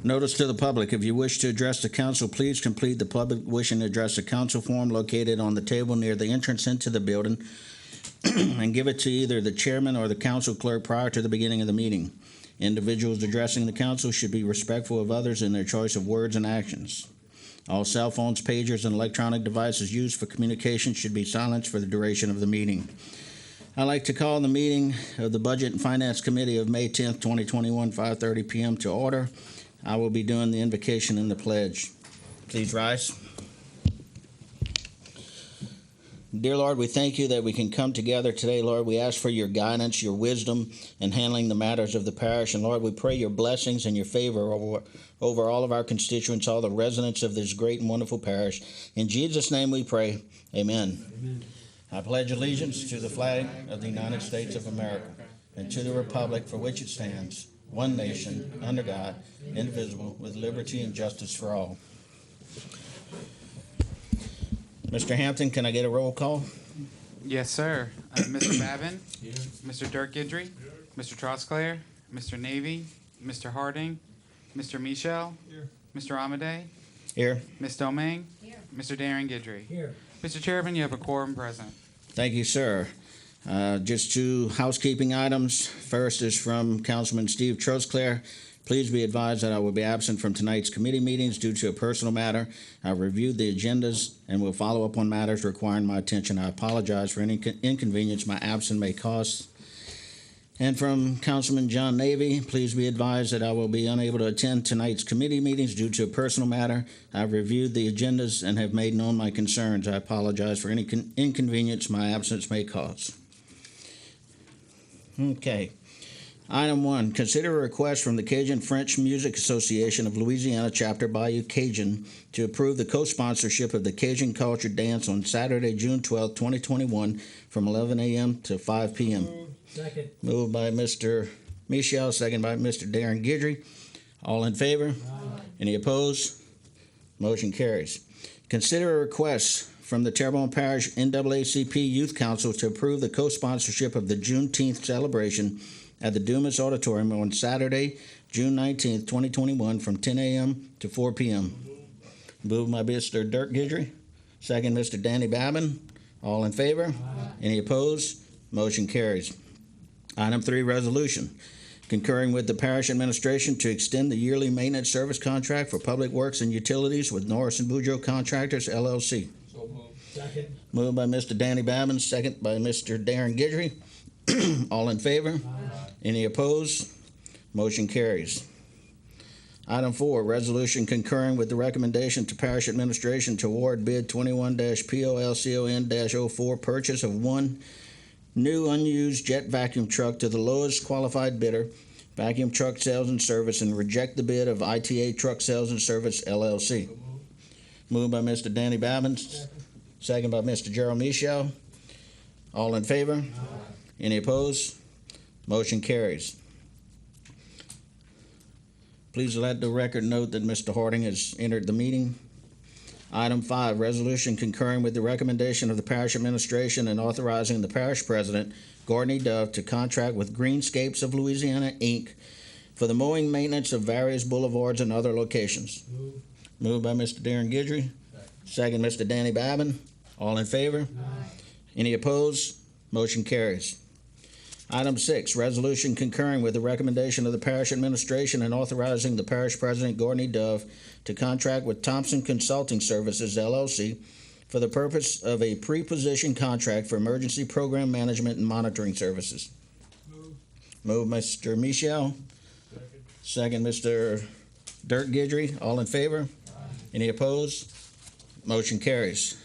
Notice to the public, if you wish to address the council, please complete the public wishing to address the council form located on the table near the entrance into the building and give it to either the chairman or the council clerk prior to the beginning of the meeting. Individuals addressing the council should be respectful of others in their choice of words and actions. All cell phones, pagers, and electronic devices used for communication should be silenced for the duration of the meeting. I'd like to call the meeting of the Budget and Finance Committee of May 10th, 2021, 5:30 p.m. to order. I will be doing the invocation and the pledge. Please rise. Dear Lord, we thank you that we can come together today, Lord. We ask for your guidance, your wisdom in handling the matters of the parish. And Lord, we pray your blessings and your favor over all of our constituents, all the residents of this great and wonderful parish. In Jesus' name we pray. Amen. Amen. I pledge allegiance to the flag of the United States of America and to the republic for which it stands, one nation, under God, indivisible, with liberty and justice for all. Mr. Hampton, can I get a roll call? Yes, sir. Mr. Babin? Here. Mr. Dirk Guidry? Here. Mr. Trosclair? Mr. Navy? Mr. Harding? Mr. Michel? Here. Mr. Amadei? Here. Ms. Domingue? Here. Mr. Darren Guidry? Here. Mr. Chairman, you have a quorum present. Thank you, sir. Just two housekeeping items. First is from Councilman Steve Trosclair. Please be advised that I will be absent from tonight's committee meetings due to a personal matter. I've reviewed the agendas and will follow up on matters requiring my attention. I apologize for any inconvenience my absence may cause. And from Councilman John Navy, please be advised that I will be unable to attend tonight's committee meetings due to a personal matter. I've reviewed the agendas and have made known my concerns. I apologize for any inconvenience my absence may cause. Okay. Item 1, consider a request from the Cajun French Music Association of Louisiana, Chapter Bayou Cajun, to approve the co-sponsorship of the Cajun Culture Dance on Saturday, June 12, 2021, from 11 a.m. to 5 p.m. Second. Moved by Mr. Michel, second by Mr. Darren Guidry. All in favor? Aye. Any opposed? Motion carries. Consider a request from the Terrebonne Parish NAACP Youth Council to approve the co-sponsorship of the Juneteenth celebration at the Dumas Auditorium on Saturday, June 19th, 2021, from 10 a.m. to 4 p.m. Moved by Mr. Dirk Guidry. Second, Mr. Danny Babin. All in favor? Aye. Any opposed? Motion carries. Item 3, resolution. Concurring with the parish administration to extend the yearly maintenance service contract for public works and utilities with Norris & Boudreaux Contractors, LLC. So moved. Second. Moved by Mr. Danny Babin, second by Mr. Darren Guidry. All in favor? Aye. Any opposed? Motion carries. Item 4, resolution concurring with the recommendation to parish administration to award bid 21-POLCON-04 purchase of one new unused jet vacuum truck to the lowest qualified bidder, Vacuum Truck Sales and Service, and reject the bid of ITA Truck Sales and Service, LLC. Moved by Mr. Danny Babin, second by Mr. Gerald Michel. All in favor? Aye. Any opposed? Motion carries. Please let the record note that Mr. Harding has entered the meeting. Item 5, resolution concurring with the recommendation of the parish administration and authorizing the parish president, Gordon E. Dove, to contract with Greenscapes of Louisiana, Inc. for the mowing maintenance of various boulevards and other locations. Moved by Mr. Darren Guidry. Second, Mr. Danny Babin. All in favor? Aye. Any opposed? Motion carries. Item 6, resolution concurring with the recommendation of the parish administration and authorizing the parish president, Gordon E. Dove, to contract with Thompson Consulting Services, LLC, for the purpose of a pre-position contract for emergency program management and monitoring services. Moved Mr. Michel. Second, Mr. Dirk Guidry. All in favor? Aye. Any opposed? Motion carries.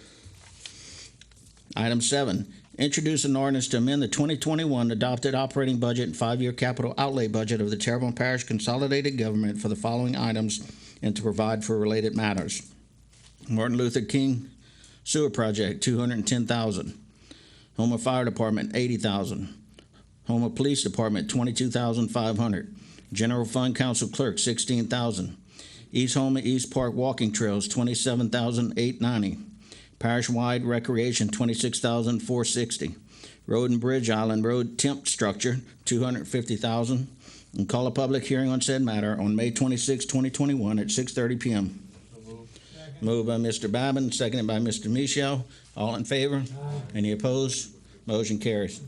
Item 7, introduce an ordinance to amend the 2021 adopted operating budget and 5-year capital outlay budget of the Terrebonne Parish Consolidated Government for the following items and to provide for related matters. Martin Luther King Sewer Project, $210,000. Houma Fire Department, $80,000. Houma Police Department, $22,500. General Fund Council Clerk, $16,000. East Houma East Park Walking Trails, $27,890. Parish-wide recreation, $26,460. Road and Bridge Island Road Temp Structure, $250,000. and call a public hearing on said matter on May 26, 2021 at 6:30 p.m. Moved by Mr. Babin, seconded by Mr. Michel. All in favor? Any opposed? Motion carries.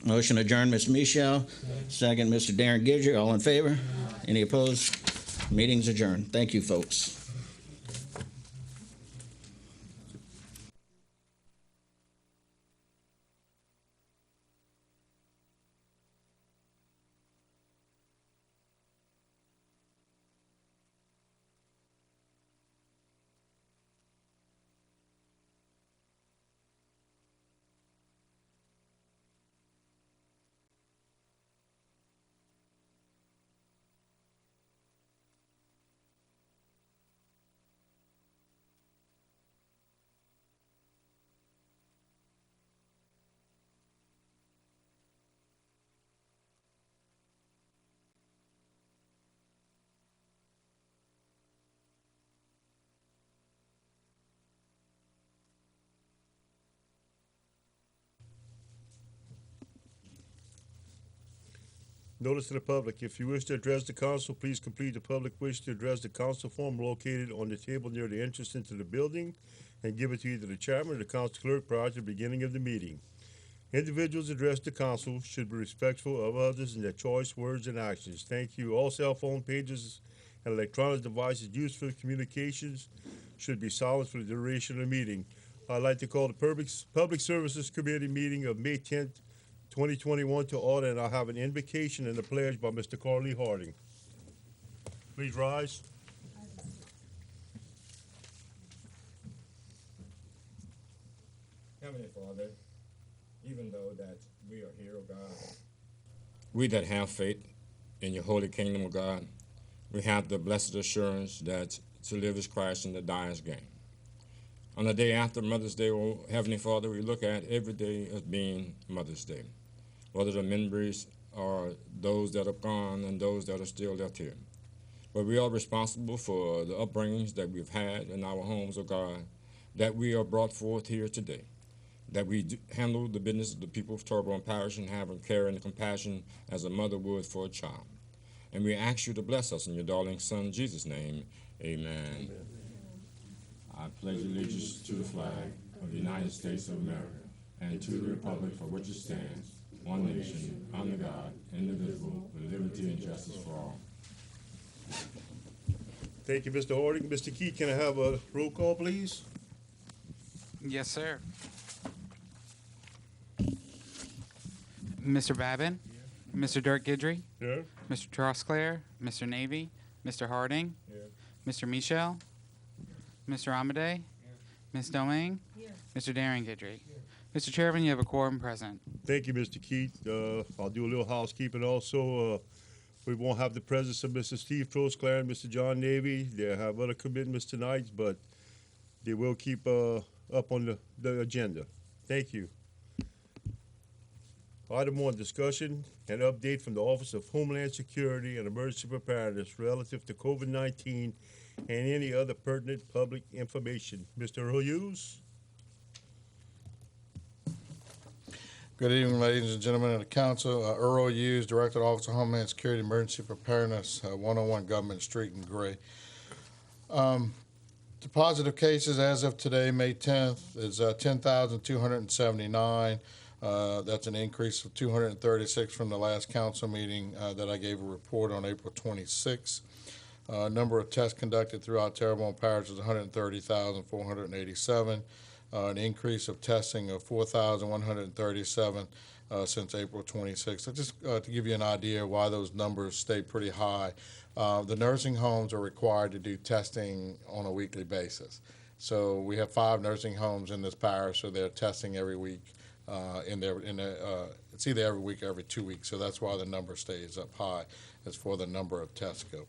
Motion adjourned, Mr. Michel. Second, Mr. Darren Gidger. All in favor? Any opposed? Meeting's adjourned. Thank you, folks. Notice to the public, if you wish to address the council, please complete the public wish to address the council form located on the table near the entrance into the building and give it to either the chairman or the council clerk prior to the beginning of the meeting. Individuals addressed to council should be respectful of others in their choice, words, and actions. Thank you. All cell phone pages and electronic devices used for communications should be silenced for the duration of the meeting. I'd like to call the Public Services Committee meeting of May 10th, 2021 to order, and I'll have an invocation and a pledge by Mr. Carly Harding. Please rise. Heavenly Father, even though that we are here, O God, we that have faith in your holy kingdom, O God, we have the blessed assurance that to live is Christ and to die is gain. On the day after Mother's Day, O Heavenly Father, we look at every day as being Mother's Day, whether the memories are those that have gone and those that are still left here. But we are responsible for the upbringings that we've had in our homes, O God, that we are brought forth here today, that we handle the business of the people of Terrebonne Parish and have care and compassion as a mother would for a child. And we ask you to bless us in your darling Son, Jesus' name. Amen. Amen. I pledge allegiance to the flag of the United States of America and to the republic for which it stands, one nation, under God, indivisible, with liberty and justice for all. Thank you, Mr. Harding. Mr. Key, can I have a roll call, please? Yes, sir. Mr. Babin? Here. Mr. Dirk Gidry? Here. Mr. Trosclair? Mr. Navy? Mr. Harding? Here. Mr. Michel? Mr. Amadei? Ms. Domingue? Mr. Darren Gidry? Mr. Chairman, you have a quorum present. Thank you, Mr. Keith. I'll do a little housekeeping also. We won't have the presence of Mr. Steve Trosclair and Mr. John Navy. They have other commitments tonight, but they will keep up on the agenda. Thank you. Item 1, discussion and update from the Office of Homeland Security and Emergency Preparedness relative to COVID-19 and any other pertinent public information. Mr. Earl Hughes? Good evening, ladies and gentlemen of the council. Earl Hughes, Director of the Office of Homeland Security Emergency Preparedness, 101 Government Street in Gray. The positive cases as of today, May 10th, is 10,279. That's an increase of 236 from the last council meeting that I gave a report on April 26th. Number of tests conducted throughout Terrebonne Parish is 130,487. An increase of testing of 4,137 since April 26th. So just to give you an idea why those numbers stay pretty high, the nursing homes are required to do testing on a weekly basis. So we have 5 nursing homes in this parish, so they're testing every week. It's either every week or every 2 weeks, so that's why the number stays up high as for the number of tests go.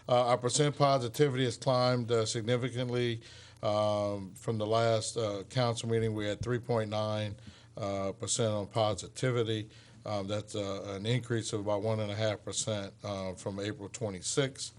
Our percent positivity has climbed significantly. From the last council meeting, we had 3.9% on positivity. That's an increase of about 1.5% from April 26th.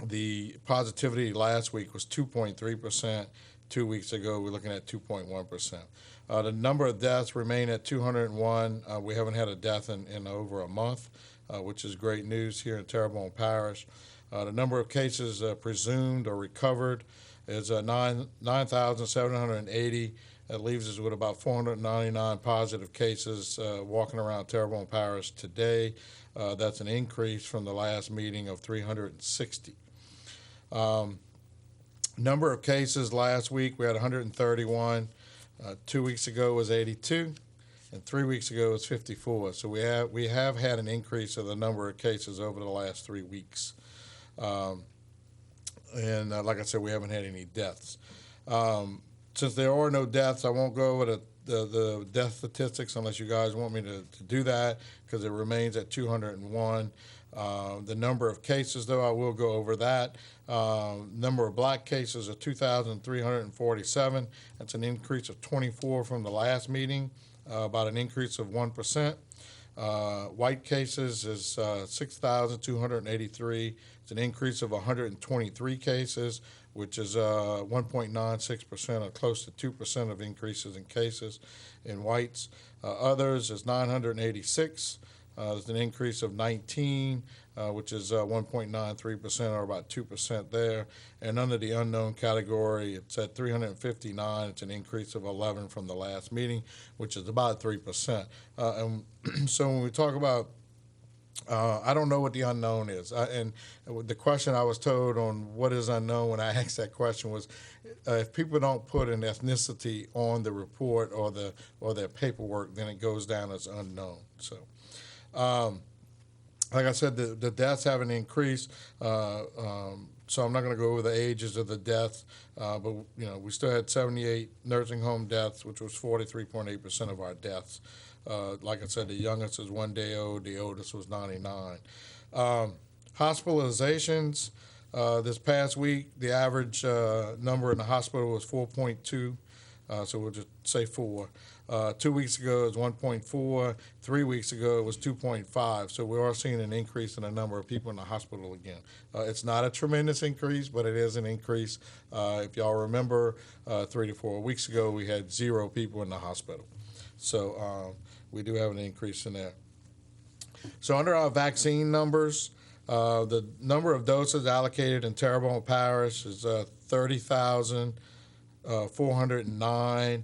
The positivity last week was 2.3%. 2 weeks ago, we're looking at 2.1%. The number of deaths remain at 201. We haven't had a death in over a month, which is great news here in Terrebonne Parish. The number of cases presumed or recovered is 9,780. That leaves us with about 499 positive cases walking around Terrebonne Parish today. That's an increase from the last meeting of 360. Number of cases last week, we had 131. 2 weeks ago was 82, and 3 weeks ago was 54. So we have had an increase of the number of cases over the last 3 weeks. And like I said, we haven't had any deaths. Since there are no deaths, I won't go over the death statistics unless you guys want me to do that, because it remains at 201. The number of cases, though, I will go over that. Number of black cases are 2,347. That's an increase of 24 from the last meeting, about an increase of 1%. White cases is 6,283. It's an increase of 123 cases, which is 1.96% or close to 2% of increases in cases in whites. Others is 986. There's an increase of 19, which is 1.93% or about 2% there. And under the unknown category, it's at 359. It's an increase of 11 from the last meeting, which is about 3%. And so when we talk about, I don't know what the unknown is. And the question I was told on what is unknown when I asked that question was, if people don't put an ethnicity on the report or their paperwork, then it goes down as unknown. So. Like I said, the deaths haven't increased, so I'm not going to go over the ages of the deaths, but we still had 78 nursing home deaths, which was 43.8% of our deaths. Like I said, the youngest is 1 day old, the oldest was 99. Hospitalizations, this past week, the average number in the hospital was 4.2, so we'll just say 4. 2 weeks ago it was 1.4. 3 weeks ago it was 2.5. So we are seeing an increase in the number of people in the hospital again. It's not a tremendous increase, but it is an increase. If y'all remember, 3 to 4 weeks ago we had 0 people in the hospital. So we do have an increase in there. So under our vaccine numbers, the number of doses allocated in Terrebonne Parish is 30,409.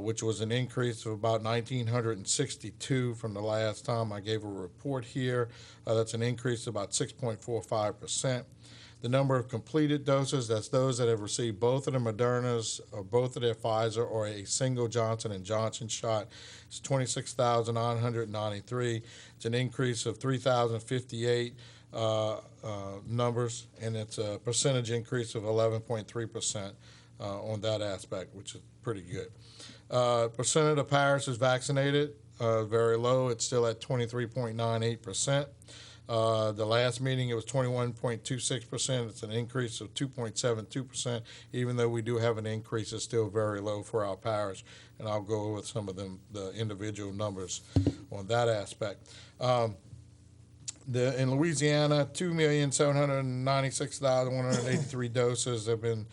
Which was an increase of about 1,962 from the last time I gave a report here. That's an increase of about 6.45%. The number of completed doses, that's those that have received both of the Modernas or both of their Pfizer or a single Johnson & Johnson shot, is 26,993. It's an increase of 3,058 numbers, and it's a percentage increase of 11.3% on that aspect, which is pretty good. Percent of the parish is vaccinated, very low. It's still at 23.98%. The last meeting, it was 21.26%. It's an increase of 2.72%. Even though we do have an increase, it's still very low for our parish. And I'll go over some of them, the individual numbers on that aspect. In Louisiana, 2,796,183 doses have been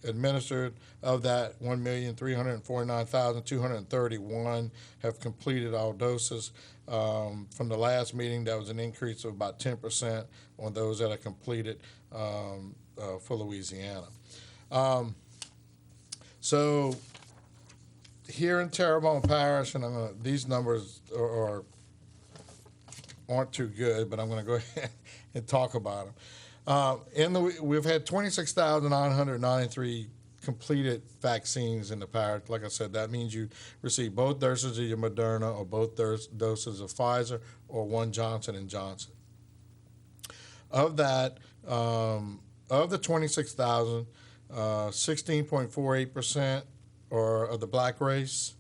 administered. Of that, 1,349,231 have completed all doses. From the last meeting, that was an increase of about 10% on those that are completed for Louisiana. So here in Terrebonne Parish, and these numbers aren't too good, but I'm going to go ahead and talk about them. We've had 26,993 completed vaccines in the parish. Like I said, that means you received both doses of your Moderna or both doses of Pfizer or one Johnson & Johnson. Of that, of the 26,000, 16.48% are of the black race.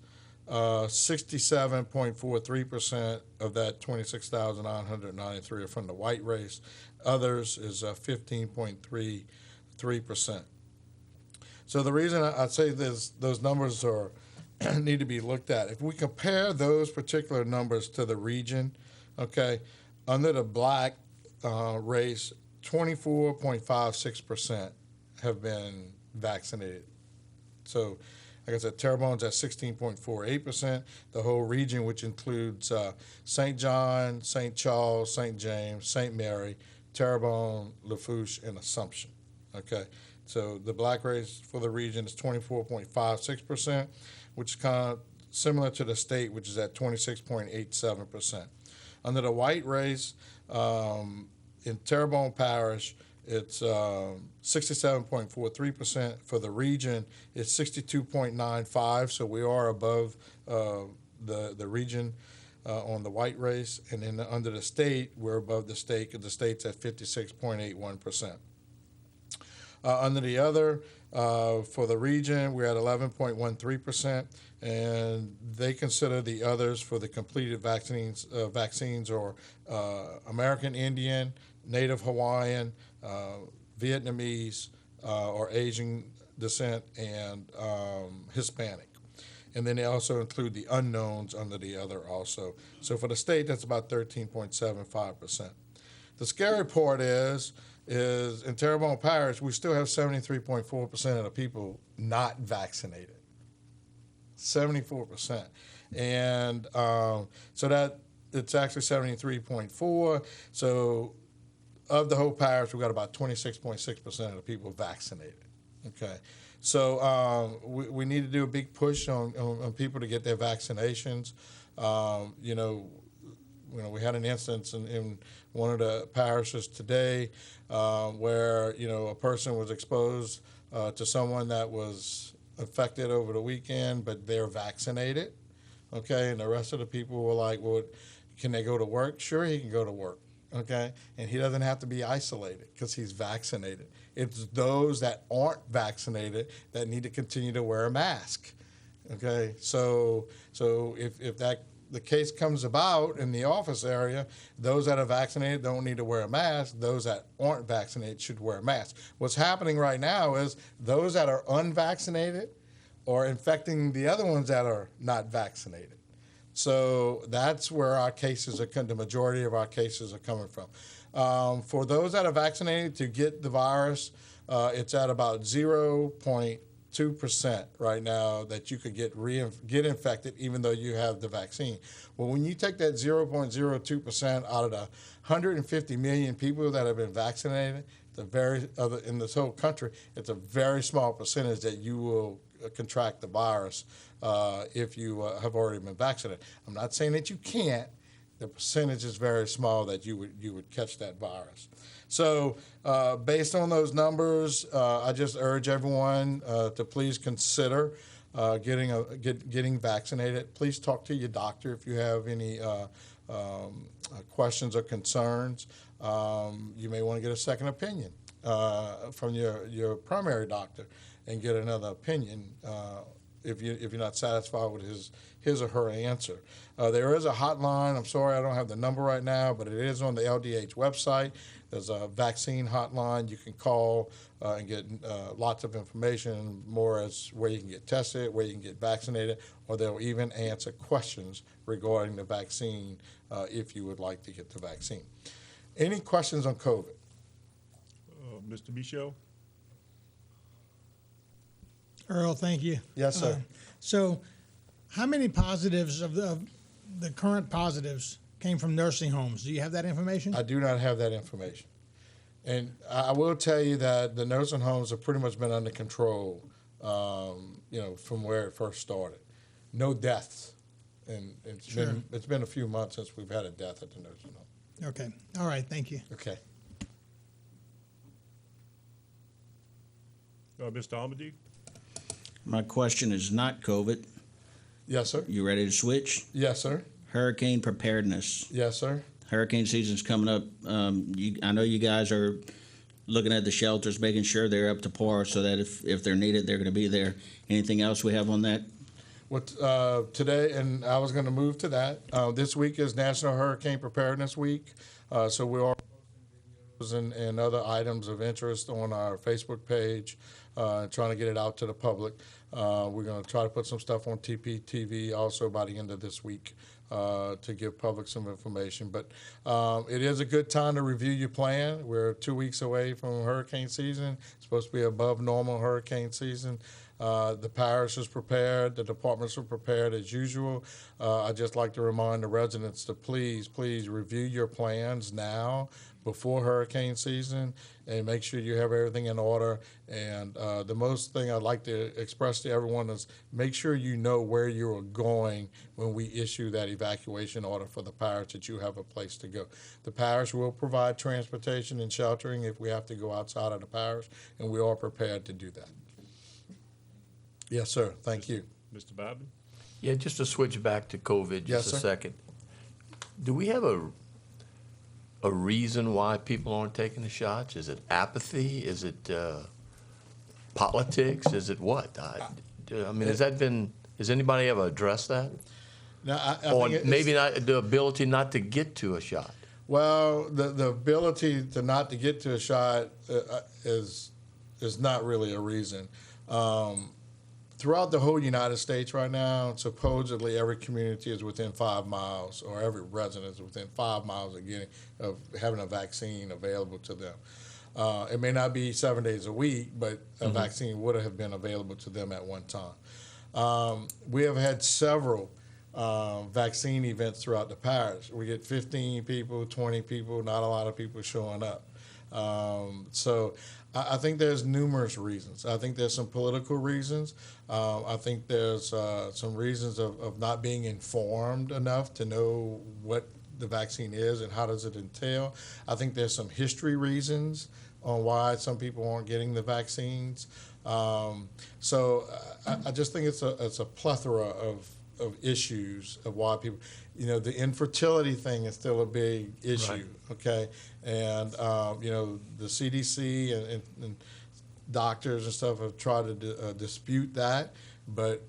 67.43% of that 26,993 are from the white race. Others is 15.33%. So the reason I say those numbers need to be looked at. If we compare those particular numbers to the region, okay, under the black race, 24.56% have been vaccinated. So Like I said, Terrebonne's at 16.48%. The whole region, which includes St. John, St. Charles, St. James, St. Mary, Terrebonne, Lafourche, and Assumption. Okay, so the black race for the region is 24.56%, which is kind of similar to the state, which is at 26.87%. Under the white race, in Terrebonne Parish, it's 67.43%. For the region, it's 62.95%, so we are above the region on the white race. And then under the state, we're above the state, because the state's at 56.81%. Under the other, for the region, we're at 11.13%, and they consider the others for the completed vaccines or American Indian, Native Hawaiian, Vietnamese, or Asian descent, and Hispanic. And then they also include the unknowns under the other also. So for the state, that's about 13.75%. The scary part is in Terrebonne Parish, we still have 73.4% of the people not vaccinated. 74%. And so that it's actually 73.4. So of the whole parish, we've got about 26.6% of the people vaccinated. Okay. So we need to do a big push on people to get their vaccinations. We had an instance in one of the parishes today where, a person was exposed to someone that was affected over the weekend, but they're vaccinated. Okay. And the rest of the people were like, well, can they go to work? Sure, he can go to work. Okay. And he doesn't have to be isolated because he's vaccinated. It's those that aren't vaccinated that need to continue to wear a mask. Okay. So if the case comes about in the office area, those that are vaccinated don't need to wear a mask. Those that aren't vaccinated should wear a mask. What's happening right now is those that are unvaccinated are infecting the other ones that are not vaccinated. So that's where our cases the majority of our cases are coming from. For those that are vaccinated to get the virus, it's at about 0.2% right now that you could get infected even though you have the vaccine. Well, when you take that 0.02% out of the 150 million people that have been vaccinated, in this whole country, it's a very small percentage that you will contract the virus if you have already been vaccinated. I'm not saying that you can't. The percentage is very small that you would catch that virus. So based on those numbers, I just urge everyone to please consider getting vaccinated. Please talk to your doctor if you have any questions or concerns. You may want to get a second opinion from your primary doctor and get another opinion if you're not satisfied with his or her answer. There is a hotline. I'm sorry I don't have the number right now, but it is on the LDH website. There's a vaccine hotline you can call and get lots of information, more as where you can get tested, where you can get vaccinated, or they'll even answer questions regarding the vaccine if you would like to get the vaccine. Any questions on COVID? Mr. Michel? Earl, thank you. Yes, sir. So how many positives of the current positives came from nursing homes? Do you have that information? I do not have that information. And I will tell you that the nursing homes have pretty much been under control, from where it first started. No deaths. And it's been a few months since we've had a death at the nursing home. Okay. All right. Thank you. Okay. Mr. Amadi? My question is not COVID. Yes, sir. You ready to switch? Yes, sir. Hurricane preparedness. Yes, sir. Hurricane season's coming up. I know you guys are looking at the shelters, making sure they're up to par so that if they're needed, they're going to be there. Anything else we have on that? Today, and I was going to move to that. This week is National Hurricane Preparedness Week, so we are posting videos and other items of interest on our Facebook page, trying to get it out to the public. We're going to try to put some stuff on TPTV also by the end of this week to give public some information. But it is a good time to review your plan. We're 2 weeks away from hurricane season. It's supposed to be above normal hurricane season. The parish is prepared. The departments are prepared as usual. I'd just like to remind the residents to please review your plans now before hurricane season and make sure you have everything in order. And the most thing I'd like to express to everyone is make sure you know where you are going when we issue that evacuation order for the parish, that you have a place to go. The parish will provide transportation and sheltering if we have to go outside of the parish, and we are prepared to do that. Yes, sir. Thank you. Mr. Bobbin? Yeah, just to switch back to COVID Yes, just sir. a second. Do we have a reason why people aren't taking the shots? Is it apathy? Is it politics? Is it what? I mean, has anybody ever addressed that? Now, I Or think it's- maybe not the ability not to get to a shot? Well, the ability to not to get to a shot is not really a reason. Throughout the whole United States right now, supposedly every community is within 5 miles, or every resident is within 5 miles of having a vaccine available to them. It may not be 7 days a week, but a vaccine would have been available to them at one time. We have had several vaccine events throughout the parish. We get 15 people, 20 people, not a lot of people showing up. So I think there's numerous reasons. I think there's some political reasons. I think there's some reasons of not being informed enough to know what the vaccine is and how does it entail. I think there's some history reasons on why some people aren't getting the vaccines. So I just think it's a plethora of issues of why people, the infertility thing is still a big issue, Right. okay? And, the CDC and doctors and stuff have tried to dispute that, but,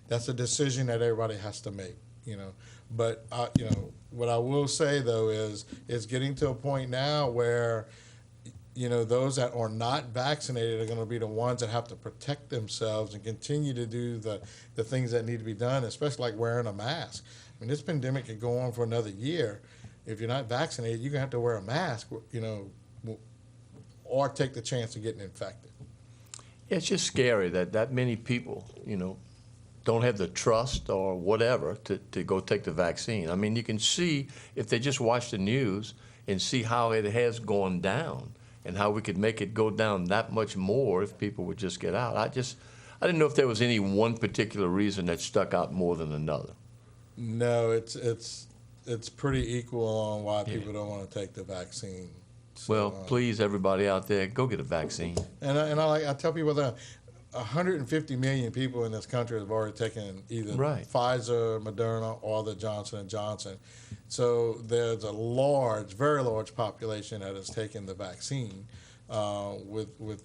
that's a decision that everybody has to make, But, what I will say, though, is it's getting to a point now where those that are not vaccinated are going to be the ones that have to protect themselves and continue to do the things that need to be done, especially like wearing a mask. I mean, this pandemic could go on for another year. If you're not vaccinated, you're going to have to wear a mask, or take the chance of getting infected. Yeah, it's just scary that many people, don't have the trust or whatever to go take the vaccine. I mean, you can see if they just watch the news and see how it has gone down and how we could make it go down that much more if people would just get out. I didn't know if there was any one particular reason that stuck out more than another. No, it's pretty equal on why people don't want to take the vaccine. So, Well, please, everybody out there, go get a vaccine. And I tell people that 150 million people in this country have already taken either Right. Pfizer, Moderna, or the Johnson & Johnson. So there's a large, very large population that has taken the vaccine with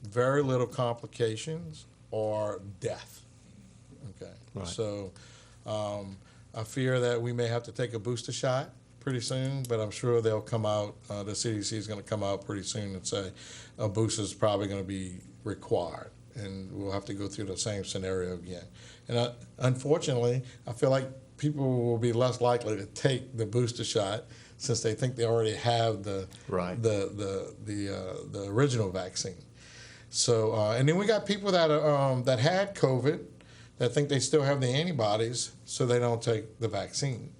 very little complications or death. Okay. Right. So I fear that we may have to take a booster shot pretty soon, but I'm sure they'll come out, the CDC is going to come out pretty soon and say a booster is probably going to be required, and we'll have to go through the same scenario again. And unfortunately, I feel like people will be less likely to take the booster shot since they think they already have the original vaccine. So and then we got people that that had COVID that think they still have the antibodies, so they don't take the vaccine.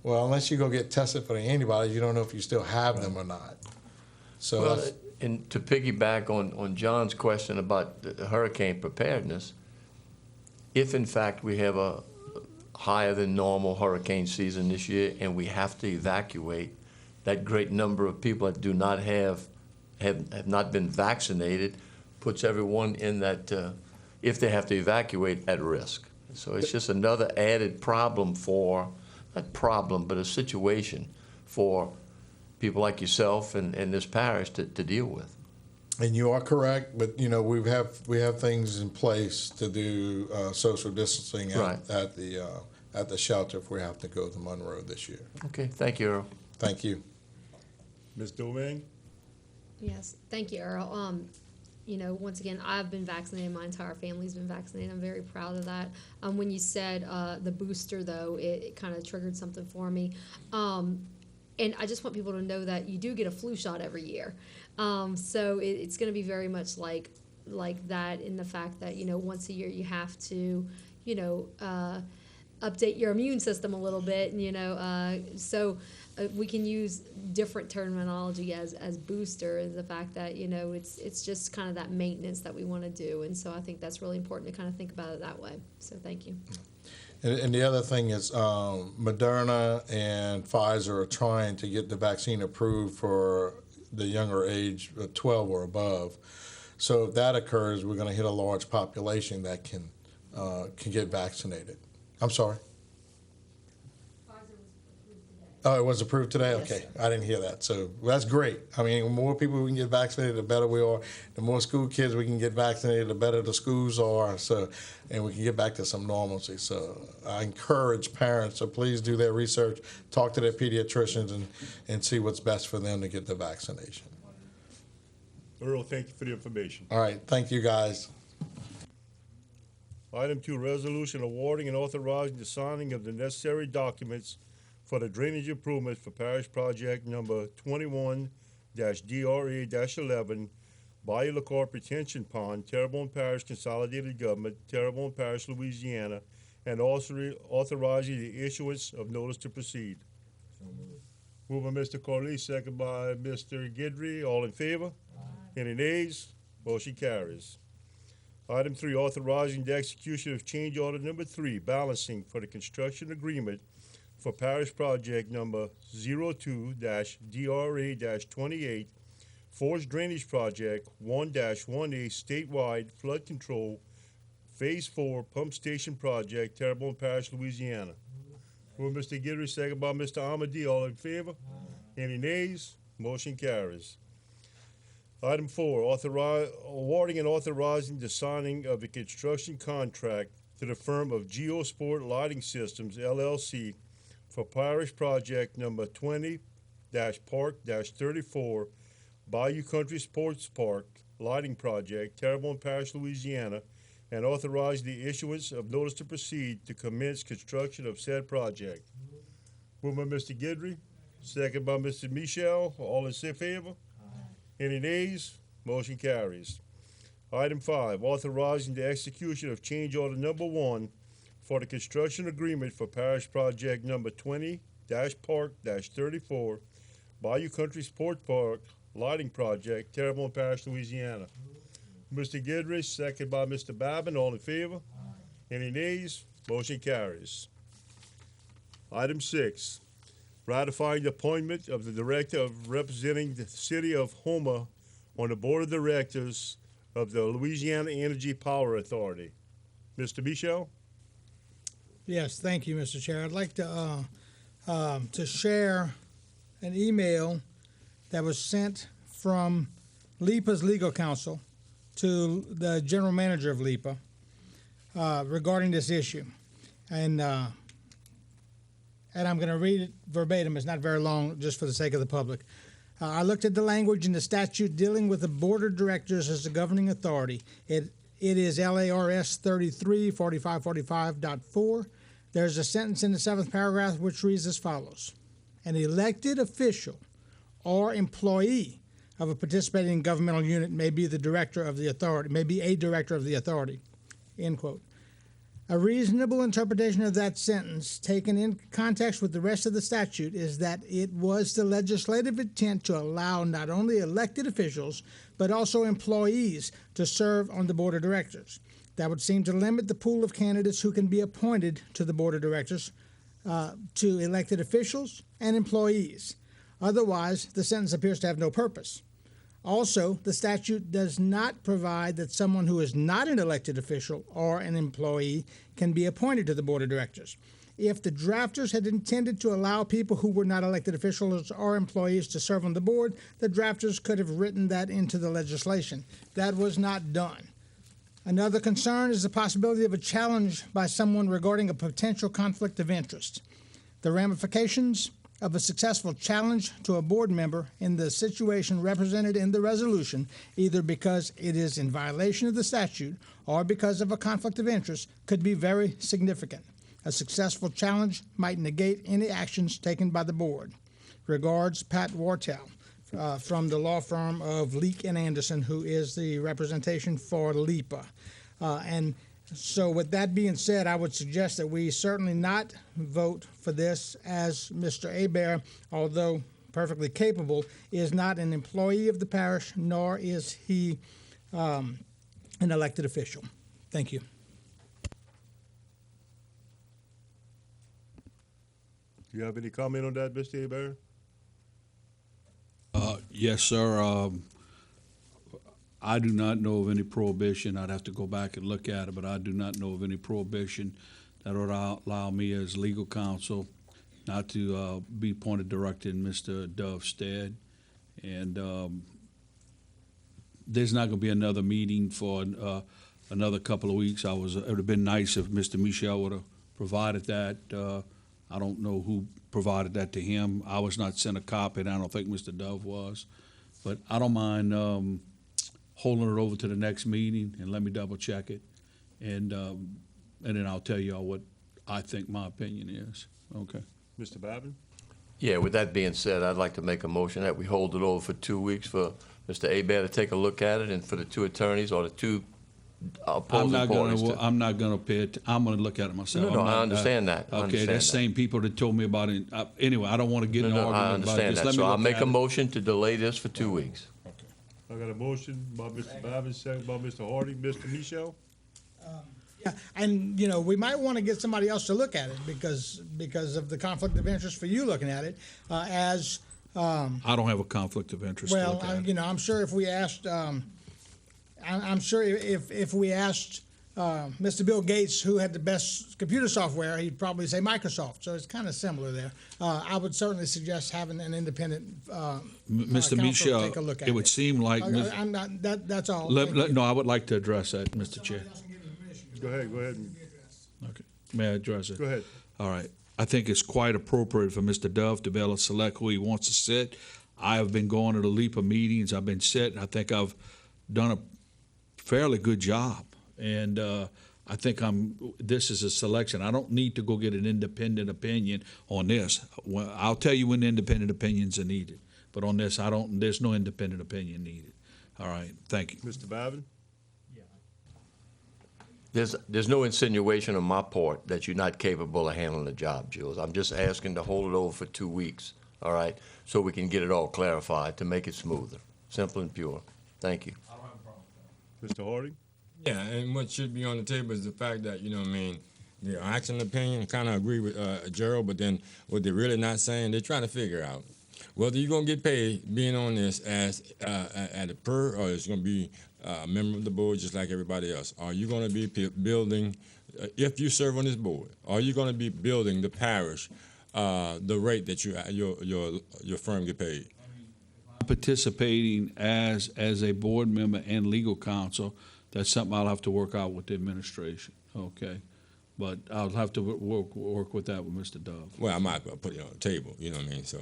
Well, unless you go get tested for the antibodies, you don't know if you still have them or not. So Well, and to piggyback on John's question about the hurricane preparedness, if in fact we have a higher than normal hurricane season this year and we have to evacuate, that great number of people that do not have not been vaccinated puts everyone in that, if they have to evacuate, at risk. So it's just another added problem not problem, but a situation for people like yourself and this parish to deal with. And you are correct, but we have things in place to do social distancing at the shelter if we have to go to Monroe this year. Okay, thank you, Earl. Thank you. Ms. Domingue? Yes, thank you, Earl. Once again, I've been vaccinated. My entire family's been vaccinated. I'm very proud of that. When you said the booster, though, it kind of triggered something for me. And I just want people to know that you do get a flu shot every year. So it's going to be very much like like that in the fact that, once a year you have to, update your immune system a little bit, so we can use different terminology as booster, the fact that, it's just kind of that maintenance that we want to do. And so I think that's really important to kind of think about it that way. So thank you. And the other thing is Moderna and Pfizer are trying to get the vaccine approved for the younger age, 12 or above. So if that occurs, we're going to hit a large population that can get vaccinated. I'm sorry? Oh, it was approved today? Yes. Okay. I didn't hear that. So that's great. I mean, the more people we can get vaccinated, the better we are. The more school kids we can get vaccinated, the better the schools are. So, and we can get back to some normalcy. So I encourage parents to please do their research, talk to their pediatricians, and see what's best for them to get the vaccination. Earl, thank you for the information. All right. Thank you, guys. Item 2, resolution awarding and authorizing the signing of the necessary documents for the drainage improvements for parish project number 21-DRA-11, Bayou Retention Pond, Terrebonne Parish Consolidated Government, Terrebonne Parish, Louisiana, and also authorizing the issuance of notice to proceed. Moved by Mr. Corley, second by Mr. Guidry. All in favor? Any nays? Motion carries. Item 3, authorizing the execution of change order number 3, balancing for the construction agreement for parish project number 02-DRA-28, Forced Drainage Project 1-1A statewide flood control, Phase 4 pump station project, Terrebonne Parish, Louisiana. Moved by Mr. Guidry, second by Mr. Amadi. All in favor? Any nays? Motion carries. Item 4, awarding and authorizing the signing of the construction contract to the firm of Geosport Lighting Systems, LLC, for parish project number 20-Park-34, Bayou Country Sports Park Lighting Project, Terrebonne Parish, Louisiana, and authorize the issuance of notice to proceed to commence construction of said project. Moved by Mr. Guidry, second by Mr. Michel. All in favor? Any nays? Motion carries. Item 5, authorizing the execution of change order number 1 for the construction agreement for parish project number 20-Park-34, Bayou Country Sport Park Lighting Project, Terrebonne Parish, Louisiana. Mr. Guidry, second by Mr. Babin. All in favor? Any nays? Motion carries. Item 6, ratifying the appointment of the Director of representing the City of Houma on the Board of Directors of the Louisiana Energy Power Authority. Mr. Michel? Yes, thank you, Mr. Chair. I'd like to share an email that was sent from LIPA's legal counsel to the general manager of LIPA regarding this issue. And I'm going to read it verbatim. It's not very long, just for the sake of the public. I looked at the language in the statute dealing with the board of directors as the governing authority. It is LARS 334545.4. There's a sentence in the 7th paragraph which reads as follows. An elected official or employee of a participating governmental unit may be the director of the authority, may be a director of the authority, end quote. A reasonable interpretation of that sentence, taken in context with the rest of the statute, is that it was the legislative intent to allow not only elected officials, but also employees to serve on the board of directors. That would seem to limit the pool of candidates who can be appointed to the board of directors to elected officials and employees. Otherwise, the sentence appears to have no purpose. Also, the statute does not provide that someone who is not an elected official or an employee can be appointed to the board of directors. If the drafters had intended to allow people who were not elected officials or employees to serve on the board, the drafters could have written that into the legislation. That was not done. Another concern is the possibility of a challenge by someone regarding a potential conflict of interest. The ramifications of a successful challenge to a board member in the situation represented in the resolution, either because it is in violation of the statute or because of a conflict of interest, could be very significant. A successful challenge might negate any actions taken by the board. Regards, Pat Wartell, from the law firm of Leake and Anderson, who is the representation for LIPA. And so with that being said, I would suggest that we certainly not vote for this, as Mr. Hebert, although perfectly capable, is not an employee of the parish, nor is he an elected official. Thank you. Do you have any comment on that, Mr. Hebert? Yes, sir. I do not know of any prohibition. I'd have to go back and look at it, but I do not know of any prohibition that would allow me as legal counsel not to be appointed director in Mr. Dove's stead. And there's not going to be another meeting for another couple of weeks. It would have been nice if Mr. Michel would have provided that. I don't know who provided that to him. I was not sent a copy, and I don't think Mr. Dove was. But I don't mind holding it over to the next meeting and let me double check it, and then I'll tell you all what I think my opinion is. Okay. Mr. Babin? Yeah, with that being said, I'd like to make a motion that we hold it over for 2 weeks for Mr. Hebert to take a look at it, and for the two attorneys or the two opposing parties. I'm not gonna pay it. I'm gonna look at it myself. No, I'm not, I understand that. I Okay, understand that's that. same people that told me about it. Anyway, I don't want to get in an I argument about it. understand Just that. let me So I'll look make at a it. motion to delay this for 2 weeks. I got a motion by Mr. Babin, second by Mr. Harding. Mr. Michel? Yeah, and we might want to get somebody else to look at it because of the conflict of interest for you looking at it. I don't have a conflict of interest. to Well, look at it. I'm sure if we asked, I'm sure if we asked Mr. Bill Gates who had the best computer software, he'd probably say Microsoft. So it's kind of similar there. I would certainly suggest having an independent Mr. counsel Michel, take a look at it would seem like. I'm not. That's all. No, I would like to address that, Mr. Chair. Go ahead. And Okay. May I address it? go ahead. All right. I think it's quite appropriate for Mr. Dove to be able to select who he wants to sit. I have been going to the LIPA meetings. I've been sitting. I think I've done a fairly good job. And I think this is a selection. I don't need to go get an independent opinion on this. Well, I'll tell you when independent opinions are needed. But on this, there's no independent opinion needed. All right. Thank you. Mr. Babin? There's no insinuation on my part that you're not capable of handling the job, Jules. I'm just asking to hold it over for 2 weeks, all right, so we can get it all clarified to make it smoother. Simple and pure. Thank you. Mr. Harding? Yeah, and what should be on the table is the fact that, the action opinion, kind of agree with Gerald, but then what they're really not saying, they're trying to figure out whether you're going to get paid being on this as at a per, or it's going to be a member of the board just like everybody else. Are you going to be building, if you serve on this board, are you going to be building the parish the rate that your firm get paid? Participating as a board member and legal counsel, that's something I'll have to work out with the administration, okay? But I'll have to work with that with Mr. Dove. Well, I might put it on the table, you know what I mean? So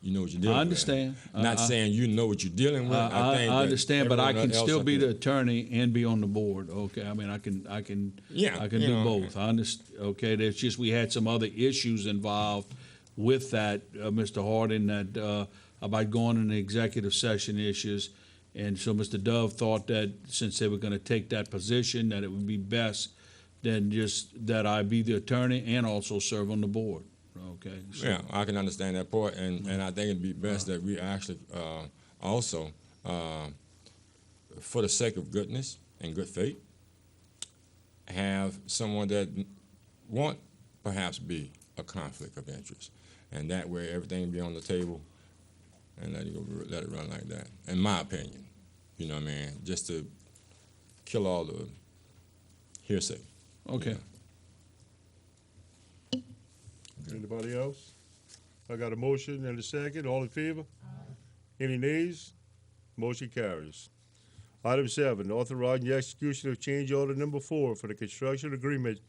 you know what you're dealing with. I understand. Not saying you know what you're dealing with. I understand, but I can still be the the attorney and be on the board, okay? I mean, I can Yeah, do both. I understand, okay? There's just, we had some other issues involved with that, Mr. Harding, that about going into executive session issues. And so Mr. Dove thought that since they were going to take that position, that it would be best then just that I be the attorney and also serve on the board. Okay. So, Yeah, I can understand that part, and I think it'd be best that we actually also, for the sake of goodness and good faith, have someone that won't perhaps be a conflict of interest, and that way everything be on the table, and let it run like that. In my opinion, you know what I mean, just to kill all the hearsay. okay. Anybody else? I got a motion and a second. All in favor? Any nays? Motion carries. Item 7, authorizing the execution of change order number 4 for the construction agreement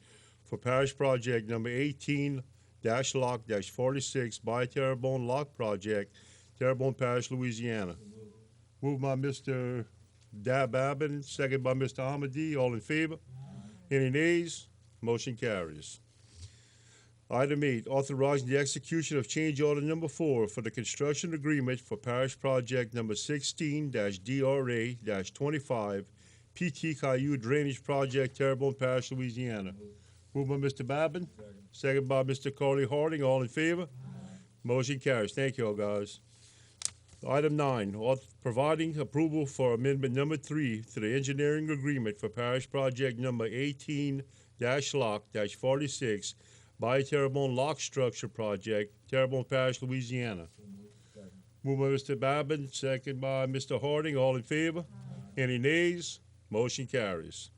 for parish project number 18-Lock-46 by Terrebonne Lock Project, Terrebonne Parish, Louisiana. Moved by Mr. Babin, second by Mr. Hamadi. All in favor? Any nays? Motion carries. Item 8, authorizing the execution of change order number 4 for the construction agreement for parish project number 16-DRA-25 PT Caillou Drainage Project, Terrebonne Parish, Louisiana. Moved by Mr. Babin, second by Mr. Corley Harding. All in favor? Motion carries. Thank you all, guys. Item 9, providing approval for amendment number 3 to the engineering agreement for parish project number 18-LOC-46 Bayou Terrebonne Lock Structure Project, Terrebonne Parish, Louisiana. Moved by Mr. Babin, second by Mr. Harding. All in favor? Any nays? Motion carries.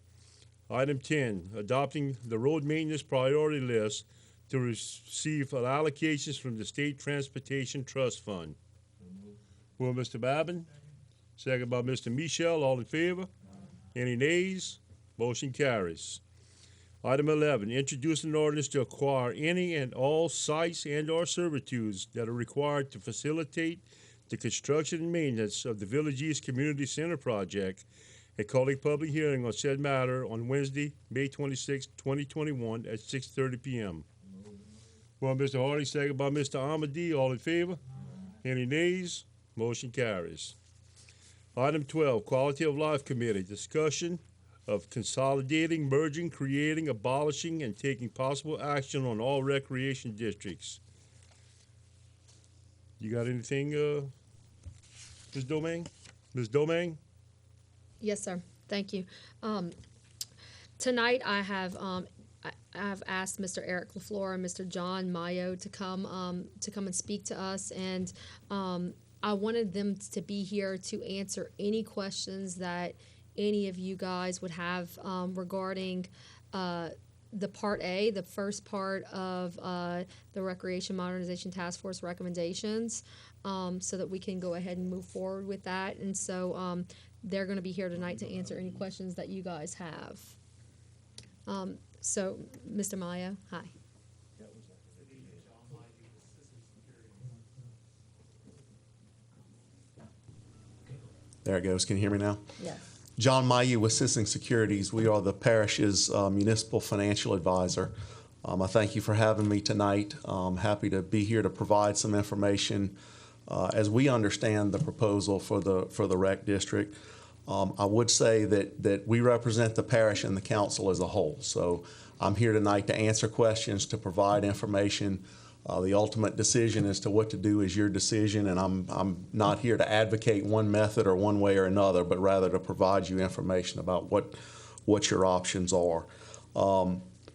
Item 10, adopting the road maintenance priority list to receive allocations from the State Transportation Trust Fund. Moved by Mr. Babin, second by Mr. Michel. All in favor? Any nays? Motion carries. Item 11, introduce an ordinance to acquire any and all sites and/or servitudes that are required to facilitate the construction and maintenance of the Village East Community Center project and calling public hearing on said matter on Wednesday, May 26, 2021 at 6:30 p.m. Well, Mr. Harding, second by Mr. Amadi. All in favor? Any nays? Motion carries. Item 12, Quality of Life Committee, discussion of consolidating, merging, creating, abolishing, and taking possible action on all recreation districts. You got anything, Ms. Domingue? Ms. Domingue? Yes, sir. Thank you. Tonight I have asked Mr. Eric LaFleur and Mr. John Mayo to come and speak to us, and I wanted them to be here to answer any questions that any of you guys would have regarding the Part A, the first part of the Recreation Modernization Task Force recommendations, so that we can go ahead and move forward with that. And so they're going to be here tonight to answer any questions that you guys have. So, Mr. Mayo, hi. There it goes. Can you hear me now? Yes. John Mayu, Assisting Securities. We are the parish's municipal financial advisor. I thank you for having me tonight. I'm happy to be here to provide some information as we understand the proposal for the rec district. I would say that we represent the parish and the council as a whole. So I'm here tonight to answer questions, to provide information. The ultimate decision as to what to do is your decision, and I'm not here to advocate one method or one way or another, but rather to provide you information about what your options are.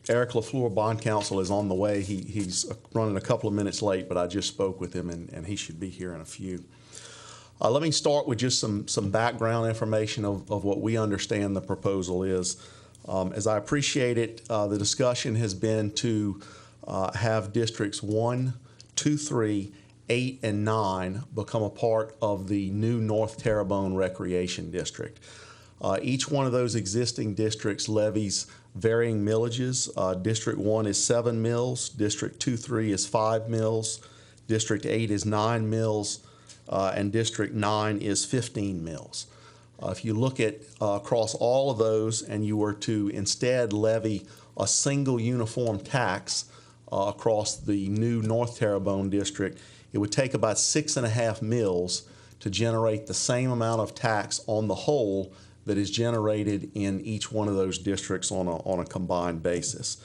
Eric LaFleur, bond counsel, is on the way. He's running a couple of minutes late, but I just spoke with him, and he should be here in a few. Let me start with just some background information of what we understand the proposal is. As I appreciate it, the discussion has been to have districts 1, 2, 3, 8, and 9 become a part of the new North Terrebonne Recreation District. Each one of those existing districts levies varying millages. District 1 is 7 mills, District 2, 3 is 5 mills, District 8 is 9 mills, and District 9 is 15 mills. If you look at across all of those and you were to instead levy a single uniform tax across the new North Terrebonne district, it would take about 6.5 mills to generate the same amount of tax on the whole that is generated in each one of those districts on a combined basis.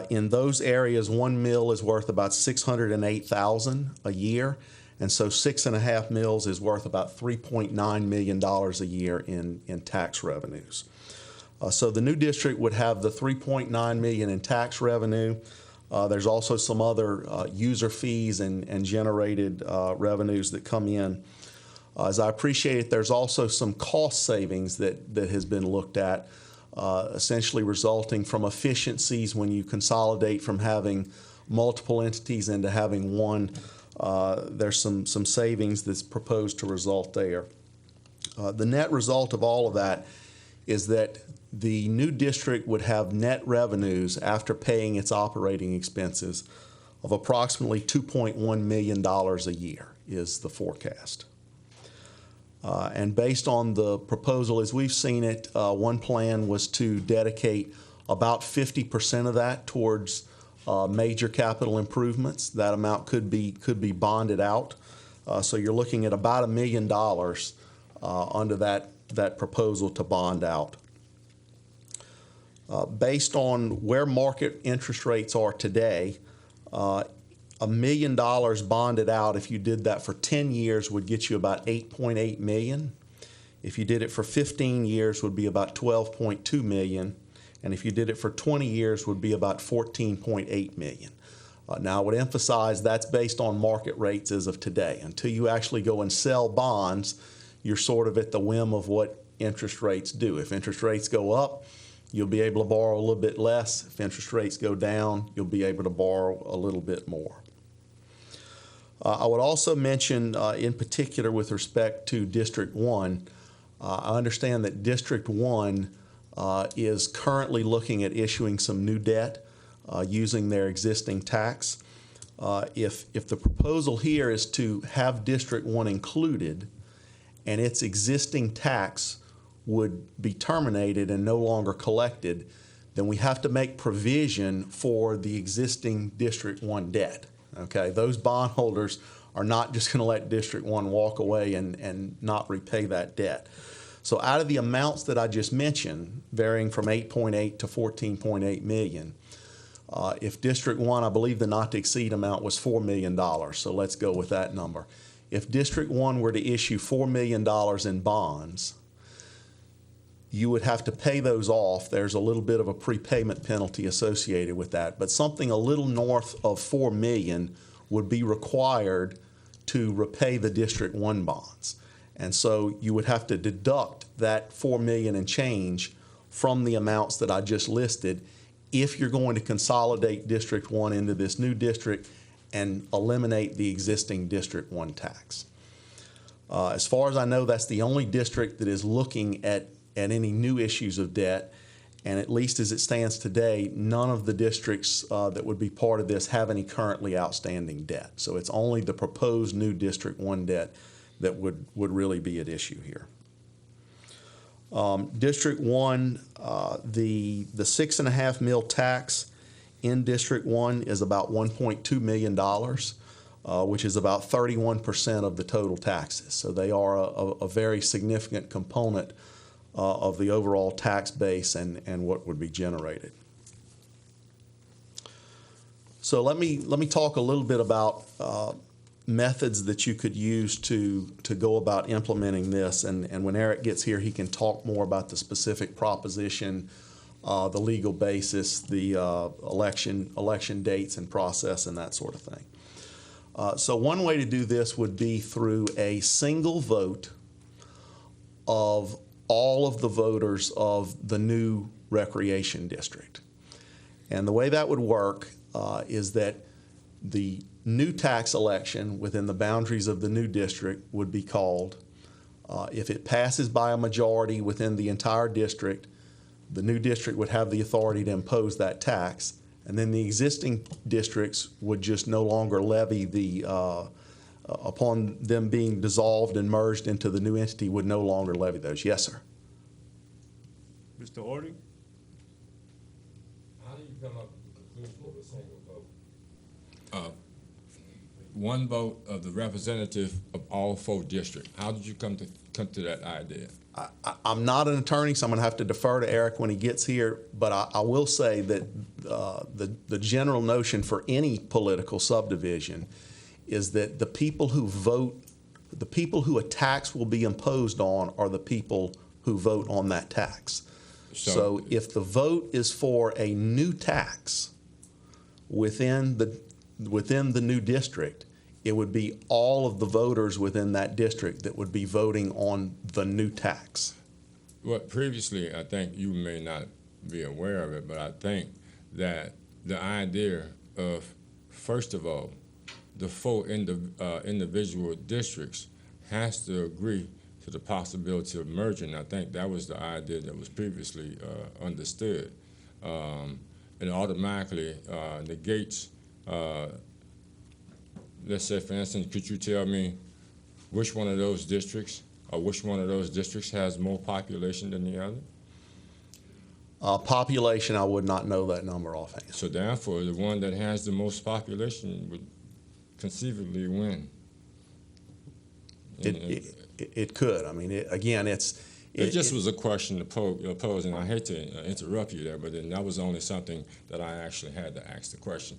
In those areas, 1 mill is worth about $608,000 a year, and so 6.5 mills is worth about $3.9 million a year in tax revenues. So the new district would have the $3.9 million in tax revenue. There's also some other user fees and generated revenues that come in. As I appreciate it, there's also some cost savings that has been looked at, essentially resulting from efficiencies when you consolidate from having multiple entities into having one. There's some savings that's proposed to result there. The net result of all of that is that the new district would have net revenues after paying its operating expenses of approximately $2.1 million a year is the forecast. And based on the proposal as we've seen it, one plan was to dedicate about 50% of that towards major capital improvements. That amount could be bonded out. So you're looking at about $1 million under that proposal to bond out. Based on where market interest rates are today, $1 million bonded out, if you did that for 10 years, would get you about $8.8 million. If you did it for 15 years, would be about $12.2 million. And if you did it for 20 years, would be about $14.8 million. Now, I would emphasize that's based on market rates as of today. Until you actually go and sell bonds, you're sort of at the whim of what interest rates do. If interest rates go up, you'll be able to borrow a little bit less. If interest rates go down, you'll be able to borrow a little bit more. I would also mention, in particular with respect to District 1, I understand that District 1 is currently looking at issuing some new debt using their existing tax. If the proposal here is to have District 1 included and its existing tax would be terminated and no longer collected, then we have to make provision for the existing District 1 debt. Okay, those bondholders are not just going to let District 1 walk away and not repay that debt. So out of the amounts that I just mentioned, varying from 8.8 to 14.8 million, if District 1, I believe the not to exceed amount was $4 million, so let's go with that number. If District 1 were to issue $4 million in bonds, you would have to pay those off. There's a little bit of a prepayment penalty associated with that, but something a little north of $4 million would be required to repay the District 1 bonds. And so you would have to deduct that $4 million and change from the amounts that I just listed if you're going to consolidate District 1 into this new district and eliminate the existing District 1 tax. As far as I know, that's the only district that is looking at any new issues of debt, and at least as it stands today, none of the districts that would be part of this have any currently outstanding debt. So it's only the proposed new District 1 debt that would really be at issue here. District 1, the 6.5 mil tax in District 1 is about $1.2 million, which is about 31% of the total taxes. So they are a very significant component of the overall tax base and what would be generated. So let me talk a little bit about methods that you could use to go about implementing this. And when Eric gets here, he can talk more about the specific proposition, the legal basis, the election dates and process and that sort of thing. So one way to do this would be through a single vote of all of the voters of the new recreation district. And the way that would work is that the new tax election within the boundaries of the new district would be called. If it passes by a majority within the entire district, the new district would have the authority to impose that tax, and then the existing districts would just no longer levy the, upon them being dissolved and merged into the new entity, would no longer levy those. Yes, sir. Mr. Harding? How do you come up with the conclusion of a single vote? One vote of the representative of all 4 districts. How did you come to that idea? I'm not an attorney, so I'm going to have to defer to Eric when he gets here, but I will say that the general notion for any political subdivision is that the people who vote, the people who a tax will be imposed on are the people who vote on that tax. So if the vote is for a new tax within the new district, it would be all of the voters within that district that would be voting on the new tax. Well, previously, I think you may not be aware of it, but I think that the idea of, first of all, the 4 individual districts has to agree to the possibility of merging. I think that was the idea that was previously understood. It automatically negates, let's say, for instance, could you tell me which one of those districts or which one of those districts has more population than the other? Population, I would not know that number offhand. So therefore, the one that has the most population would conceivably win. It could. I mean, It just was a question to pose, and I hate to interrupt you there, but then that was only something that I actually had to ask the question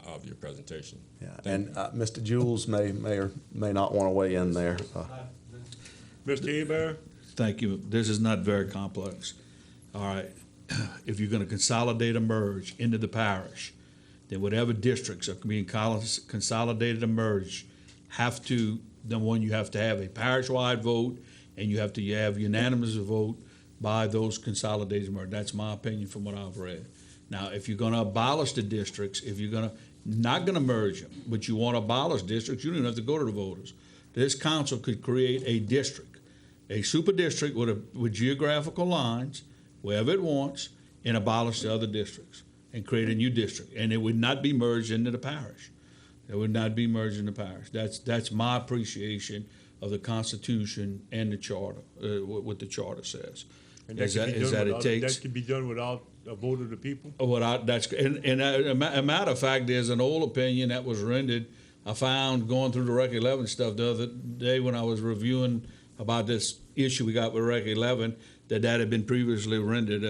of your presentation. Yeah, and Mr. Jules may or may not want to weigh in there. Mr. Hebert? Thank you. This is not very complex. All right. If you're going to consolidate or merge into the parish, then whatever districts are being consolidated or merged you have to have a parish-wide vote, and you have to have unanimous vote by those consolidated merged. That's my opinion from what I've read. Now, if you're going to abolish the districts, if you're not going to merge them, but you want to abolish districts, you don't even have to go to the voters. This council could create a district, a super district with geographical lines, wherever it wants, and abolish the other districts and create a new district. And it would not be merged into the parish. It would not be merged in the parish. That's my appreciation of the Constitution and the Charter, what the Charter says. And that can be done without a vote of the people? A matter of fact, there's an old opinion that was rendered. I found going through the Rec 11 stuff the other day when I was reviewing about this issue we got with Rec 11, that had been previously rendered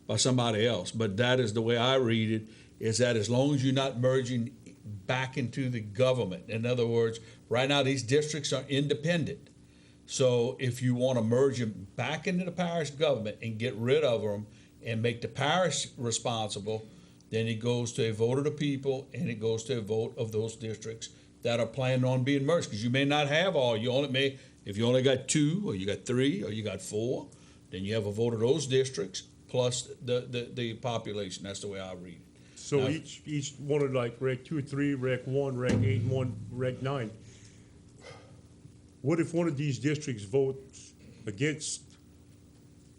by somebody else. But that is the way I read it, is that as long as you're not merging back into the government, in other words, right now these districts are independent. So if you want to merge them back into the parish government and get rid of them and make the parish responsible, then it goes to a vote of the people and it goes to a vote of those districts that are planning on being merged. Because you may not have all, if you only got 2 or you got 3 or you got 4, then you have a vote of those districts plus the population. That's the way I read it. So now, each one of like Rec 2, 3, Rec 1, Rec 8, 1, Rec 9. What if one of these districts votes against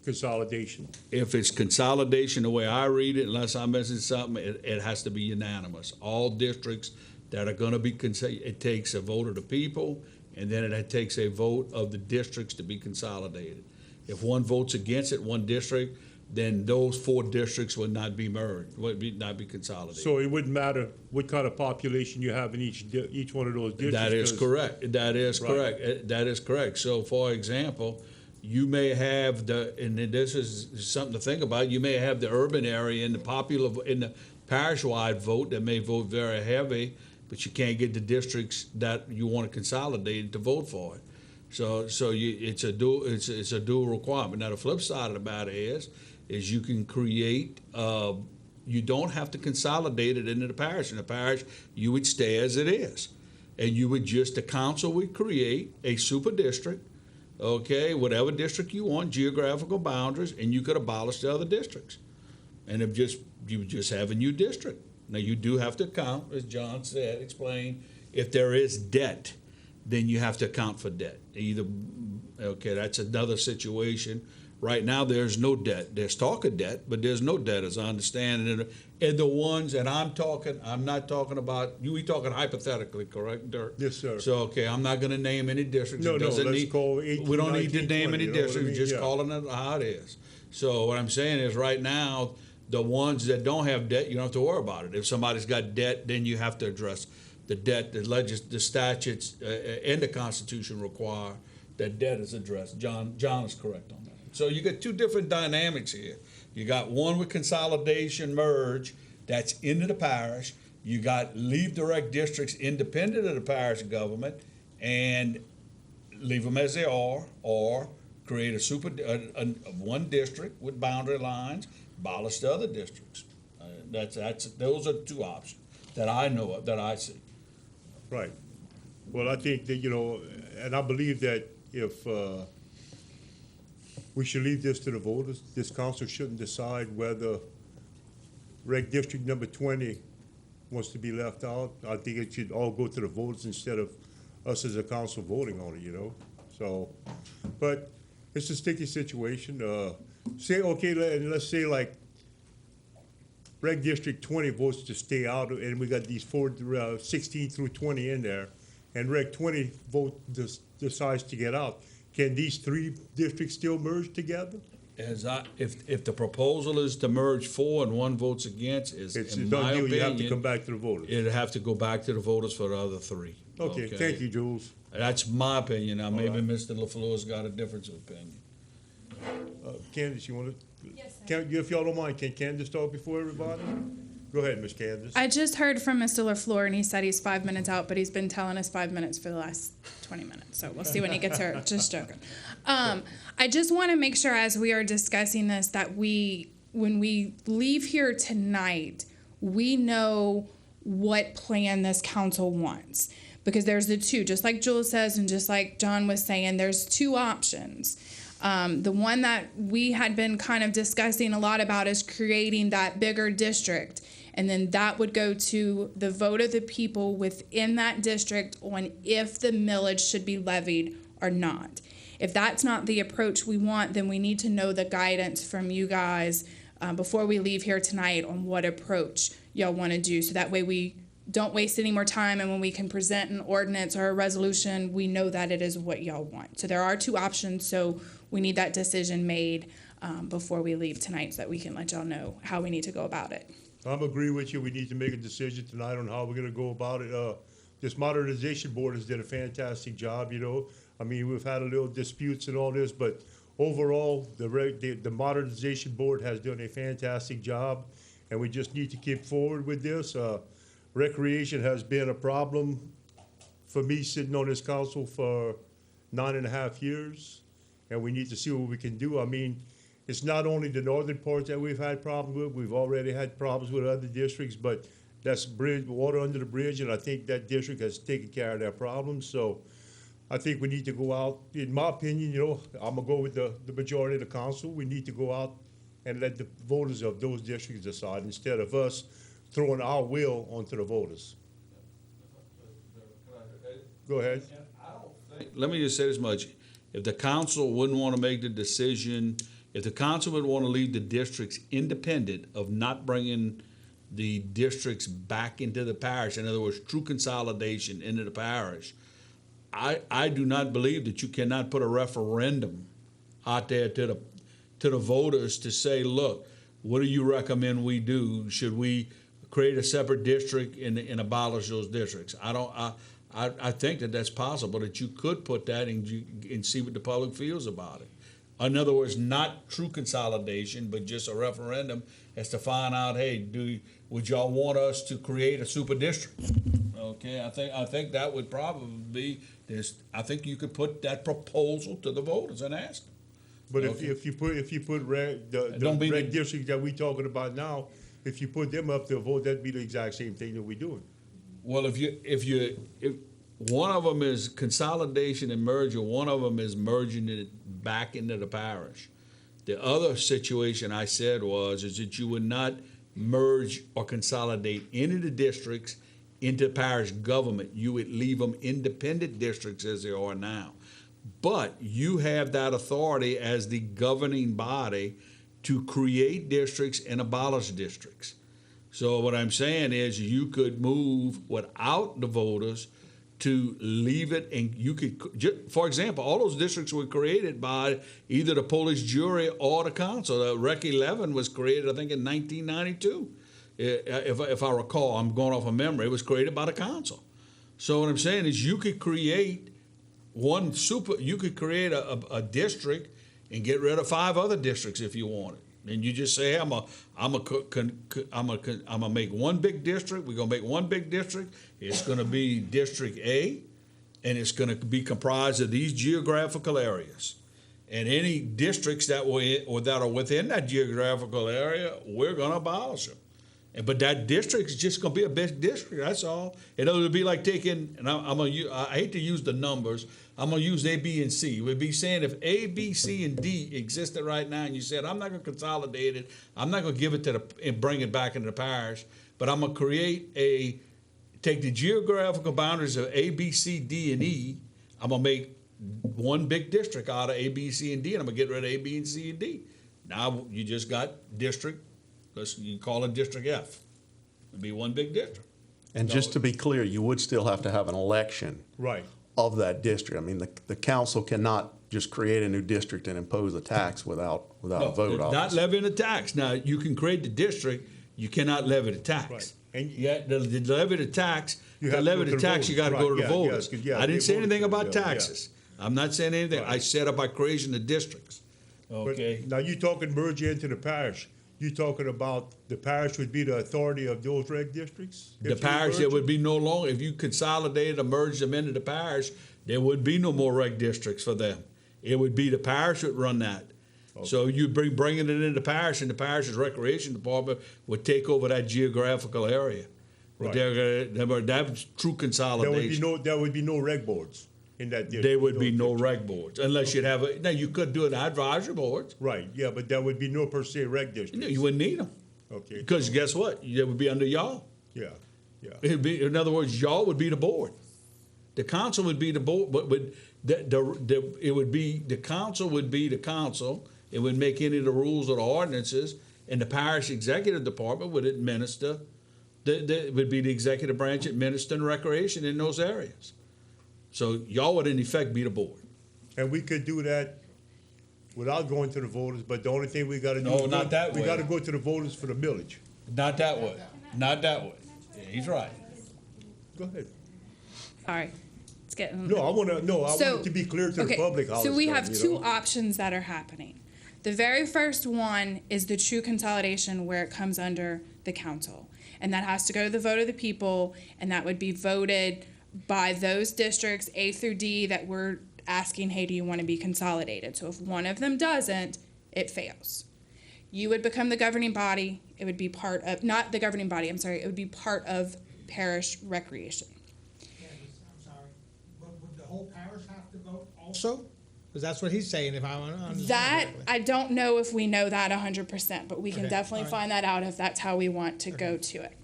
consolidation? If it's consolidation, the way I read it, unless I'm missing something, it has to be unanimous. All districts that are going to be, it takes a vote of the people, and then it takes a vote of the districts to be consolidated. If one votes against it, one district, then those 4 districts would not be merged, not be consolidated. So it wouldn't matter what kind of population you have in each one of those districts? That is correct. That is correct. That is correct. So, for example, you may have and this is something to think about, you may have the urban area in the parish-wide vote that may vote very heavy, but you can't get the districts that you want to consolidate to vote for it. So it's a dual requirement. Now, the flip side of the matter is you can create, you don't have to consolidate it into the parish. In the parish, you would stay as it is. And the council would create a super district, okay, whatever district you want, geographical boundaries, and you could abolish the other districts. And you would just have a new district. Now, you do have to account, as John said, explain, if there is debt, then you have to account for debt. That's another situation. Right now, there's no debt. There's talk of debt, but there's no debt, as I understand it. And the ones that I'm not talking about, we talking hypothetically, correct, Dirk? Yes, sir. So, I'm not going to name any districts. No, let's call 18, we don't need to 19, name 20, any districts. We're just calling it how it is. So what I'm saying is right now, the ones that don't have debt, you don't have to worry about it. If somebody's got debt, then you have to address the debt. The statutes and the Constitution require that debt is addressed. John is correct on that. So you got 2 different dynamics here. You got one with consolidation merge that's into the parish. You got leave direct districts independent of the parish government and leave them as they are, or create one district with boundary lines, abolish the other districts. Those are 2 options that I know of, that I see. Right. Well, I think that, and I believe that if we should leave this to the voters, this council shouldn't decide whether Rec District number 20 wants to be left out. I think it should all go to the voters instead of us as a council voting on it, So, but it's a sticky situation. Let's say like Rec District 20 votes to stay out, and we got these 16 through 20 in there, and Rec 20 decides to get out. Can these 3 districts still merge together? If the proposal is to merge 4 and 1 votes against, It's in done my deal. You have to opinion, come back to the voters. it'd have to go back to the voters for the other 3. Okay, thank you, Jules. That's my opinion. Now, maybe right. Mr. LaFleur's got a difference of opinion. Candace, you want to? Yes, sir. If y'all don't mind, can Candace talk before everybody? Go ahead, Miss Candace. I just heard from Mr. LaFleur, and he said he's 5 minutes out, but he's been telling us 5 minutes for the last 20 minutes. So we'll see when he gets here. Just joking. I just want to make sure, as we are discussing this, that when we leave here tonight, we know what plan this council wants. Because there's the two, just like Jules says, and just like John was saying, there's 2 options. The one that we had been kind of discussing a lot about is creating that bigger district. And then that would go to the vote of the people within that district on if the millage should be levied or not. If that's not the approach we want, then we need to know the guidance from you guys before we leave here tonight on what approach y'all want to do. So that way we don't waste any more time, and when we can present an ordinance or a resolution, we know that it is what y'all want. So there are 2 options, so we need that decision made before we leave tonight so that we can let y'all know how we need to go about it. I'm agree with you. We need to make a decision tonight on how we're gonna go about it. This modernization board has done a fantastic job, you know. I mean, we've had a little disputes and all this, but overall, the modernization board has done a fantastic job, and we just need to keep forward with this. Recreation has been a problem for me sitting on this council for 9.5 years, and we need to see what we can do. I mean, it's not only the northern part that we've had problems with. We've already had problems with other districts, but that's water under the bridge, and I think that district has taken care of their problems. So I think we need to go out, in my opinion, you know, I'm gonna go with the majority of the council. We need to go out and let the voters of those districts decide instead of us throwing our will onto the voters. Go ahead. Let me just say this much. If the council wouldn't want to make the decision, if the council would want to leave the districts independent of not bringing the districts back into the parish, in other words, true consolidation into the parish, I do not believe that you cannot put a referendum out there to the voters to say, look, what do you recommend we do? Should we create a separate district and abolish those districts? I think that that's possible, that you could put that and see what the public feels about it. In other words, not true consolidation, but just a referendum as to find out, hey, would y'all want us to create a super district? Okay, I think that would probably be this. I think you could put that proposal to the voters and ask them. But Okay. if you put the reg districts that we talking about now, if you put them up to a vote, that'd be the exact same thing that we're doing. Well, if one of them is consolidation and merger, one of them is merging it back into the parish. The other situation I said is that you would not merge or consolidate any of the districts into parish government. You would leave them independent districts as they are now. But you have that authority as the governing body to create districts and abolish districts. So what I'm saying is you could move without the voters to leave it, and you could, for example, all those districts were created by either the Polish jury or the council. Rec 11 was created, I think, in 1992. If I recall, I'm going off of memory, it was created by the council. So what I'm saying is you could create you could create a district and get rid of 5 other districts if you wanted. And you just say, I'm gonna make one big district. We're gonna make one big district. It's gonna be District A, and it's gonna be comprised of these geographical areas. And any districts that are within that geographical area, we're gonna abolish them. But that district is just gonna be a big district. That's all. It'll be like taking, and I hate to use the numbers. I'm gonna use A, B, and C. We'd be saying if A, B, C, and D existed right now, and you said I'm not gonna consolidate it, I'm not gonna give it and bring it back into the parish, but I'm gonna take the geographical boundaries of A, B, C, D, and E. I'm gonna make one big district out of A, B, C, and D, and I'm gonna get rid of A, B, and C, and D. Now you just got district. You call it District F. It'd be one big district. And just to be clear, you would still have to have an election Right. of that district. I mean, the council cannot just create a new district and impose a tax without a vote. Not obviously. levying a tax. Now, you can create the district, you cannot levy the tax. Right. And Yeah, the levy the tax, You to have to levy go the to the tax, you gotta voters. go to the Right, yeah, voters. yes, 'cause, yeah, I didn't they say voted anything for it, about yeah. taxes. I'm not saying anything. I Right. said about creation of districts. But Okay? now you talking merger into the parish. You talking about the parish would be the authority of those reg districts? The If you parish, there merge would them? be no longer, if you consolidated or merged them into the parish, there would be no more rec districts for them. It would be the parish would run that. So you bringing it into the parish, and the parish's recreation department would take over that geographical area. But Right. that's true consolidation. There would be no reg boards in that district. There would be no districts. rec boards unless you'd have now you could do an advisory boards. Right, yeah, but there would be no per se reg districts. You wouldn't need them Okay. because guess what? It would be under y'all. Yeah, yeah. It'd be, in other words, y'all would be the board. The council would be the board, but it would be the council would be the council. It would make any of the rules or the ordinances, and the parish executive department would administer. It would be the executive branch administering recreation in those areas. So y'all would in effect be the board. And we could do that without going to the voters, but the only thing we gotta do. No, is not that We way. gotta go to the voters for the millage. Not that way. Not that way. Yeah, he's right. Go ahead. Sorry, it's getting. No, I want it to be clear to the okay, public how so it's we done, have you two know? options that are happening. The very first one is the true consolidation where it comes under the council. And that has to go to the vote of the people, and that would be voted by those districts, A through D, that we're asking, hey, do you want to be consolidated? So if one of them doesn't, it fails. You would become the governing body. It would be part of, not the governing body, I'm sorry, it would be part of parish recreation. I'm sorry, but would the whole parish have to vote also? Because that's what he's saying, if I understand That, correctly. I don't know if we know that 100%, but we can Okay, definitely all right. find that out if that's how we want to go to it.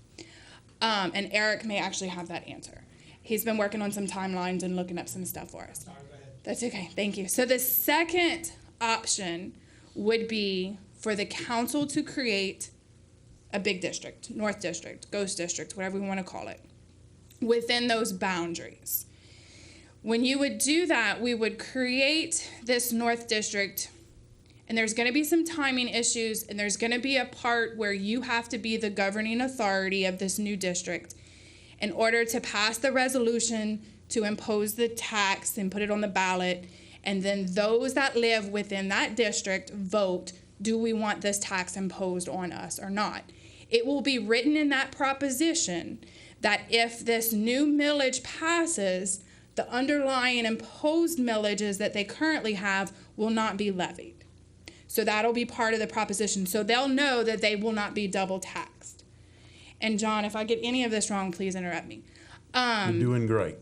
And Eric may actually have that answer. He's been working on some timelines and looking up some stuff for us. Sorry, go ahead. That's okay, thank you. So the second option would be for the council to create a big district, North District, Ghost District, whatever we want to call it, within those boundaries. When you would do that, we would create this North District, and there's going to be some timing issues, and there's going to be a part where you have to be the governing authority of this new district in order to pass the resolution to impose the tax and put it on the ballot, and then those that live within that district vote, do we want this tax imposed on us or not? It will be written in that proposition that if this new millage passes, the underlying imposed millages that they currently have will not be levied. So that'll be part of the proposition. So they'll know that they will not be double taxed. And John, if I get any of this wrong, please interrupt me. You're doing great.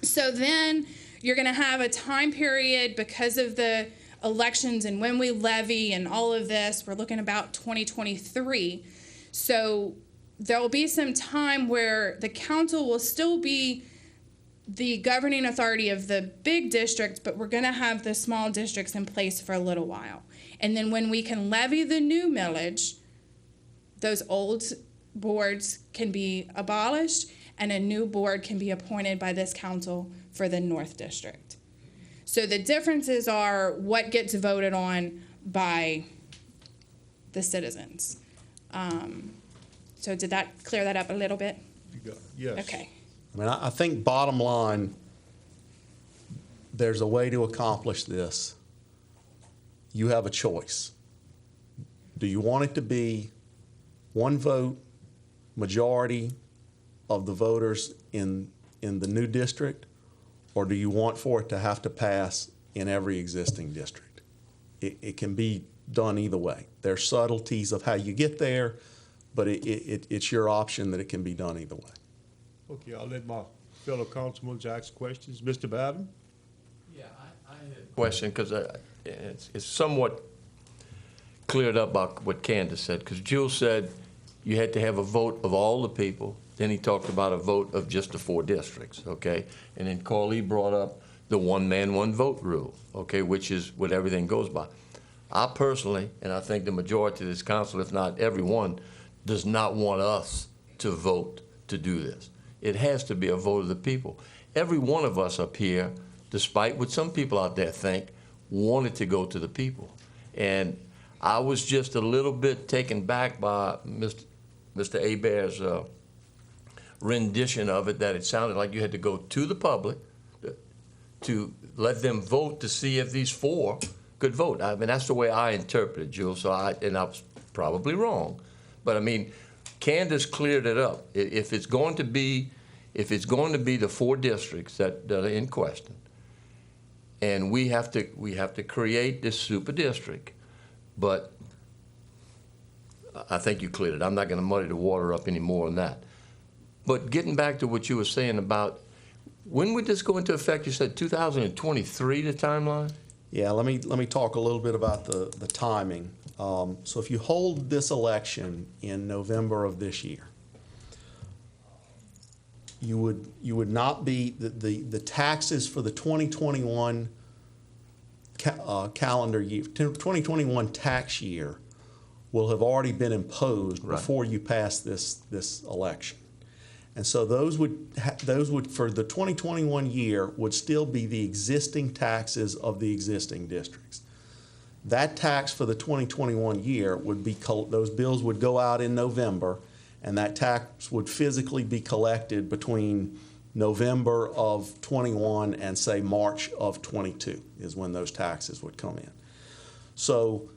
So then you're going to have a time period because of the elections and when we levy and all of this. We're looking about 2023. So there will be some time where the council will still be the governing authority of the big districts, but we're going to have the small districts in place for a little while. And then when we can levy the new millage, those old boards can be abolished and a new board can be appointed by this council for the North District. So the differences are what gets voted on by the citizens. So did that clear that up a little bit? Yes. Okay. I mean, I think bottom line, there's a way to accomplish this. You have a choice. Do you want it to be one vote, majority of the voters in the new district, or do you want for it to have to pass in every existing district? It can be done either way. There's subtleties of how you get there, but it's your option that it can be done either way. Okay, I'll let my fellow councilmen ask questions. Mr. Babin? Yeah, I had a question, because it's somewhat cleared up by what Candace said, because Jules said you had to have a vote of all the people. Then he talked about a vote of just the 4 districts, okay? And then Carly brought up the one man, one vote rule, okay, which is what everything goes by. I personally, and I think the majority of this council, if not everyone, does not want us to vote to do this. It has to be a vote of the people. Every one of us up here despite what some people out there think, wanted to go to the people. And I was just a little bit taken back by Mr. Hebert's rendition of it, that it sounded like you had to go to the public to let them vote to see if these 4 could vote. I mean, that's the way I interpreted, Jules. So I was probably wrong, but I mean, Candace cleared it up. If it's going to be the 4 districts that are in question, and we have to create this super district, but I think you cleared it. I'm not going to muddy the water up any more on that. But getting back to what you were saying about when would this go into effect? You said 2023, the timeline? Yeah, let me talk a little bit about the timing. So if you hold this election in November of this year, you would not be the taxes for the 2021 calendar year, 2021 tax year will have already been imposed before you pass this election. And so those would for the 2021 year would still be the existing taxes of the existing districts. That tax for the 2021 year would be, those bills would go out in November, and that tax would physically be collected between November of 21 and say March of 22 is when those taxes would come in. So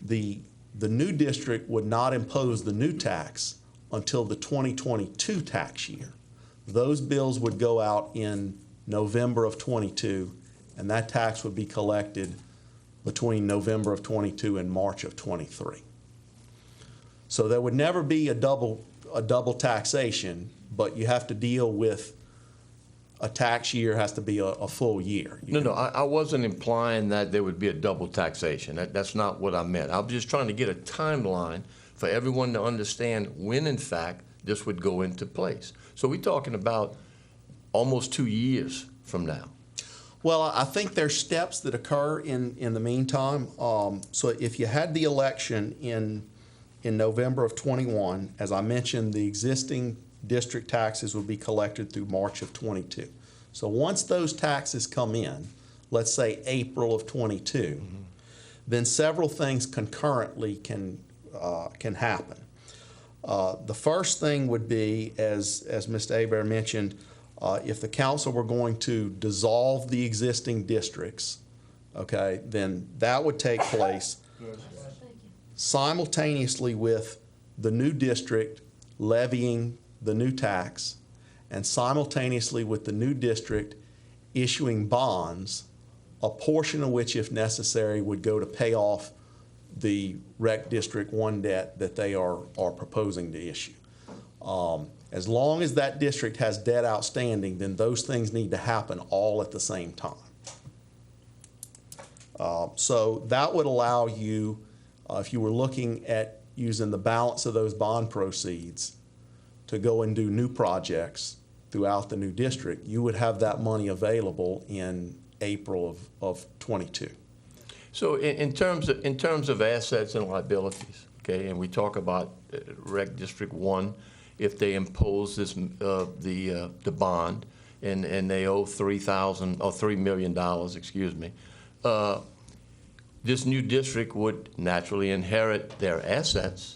the new district would not impose the new tax until the 2022 tax year. Those bills would go out in November of 22, and that tax would be collected between November of 22 and March of 23. So there would never be a double taxation, but you have to deal with a tax year has to be a full year. No, I wasn't implying that there would be a double taxation. That's not what I meant. I was just trying to get a timeline for everyone to understand when, in fact, this would go into place. So we're talking about almost 2 years from now. Well, I think there's steps that occur in the meantime. So if you had the election in November of 21, as I mentioned, the existing district taxes would be collected through March of 22. So once those taxes come in, let's say April of 22, then several things concurrently can happen. The first thing would be, as Mr. Hebert mentioned, if the council were going to dissolve the existing districts, okay, then that would take place simultaneously with the new district levying the new tax, and simultaneously with the new district issuing bonds, a portion of which, if necessary, would go to pay off the Rec District 1 debt that they are proposing to issue. As long as that district has debt outstanding, then those things need to happen all at the same time. So that would allow you, if you were looking at using the balance of those bond proceeds to go and do new projects throughout the new district, you would have that money available in April of 22. So in terms of assets and liabilities, okay, and we talk about Rec District 1, if they impose this the bond and they owe $3 million, excuse me, this new district would naturally inherit their assets,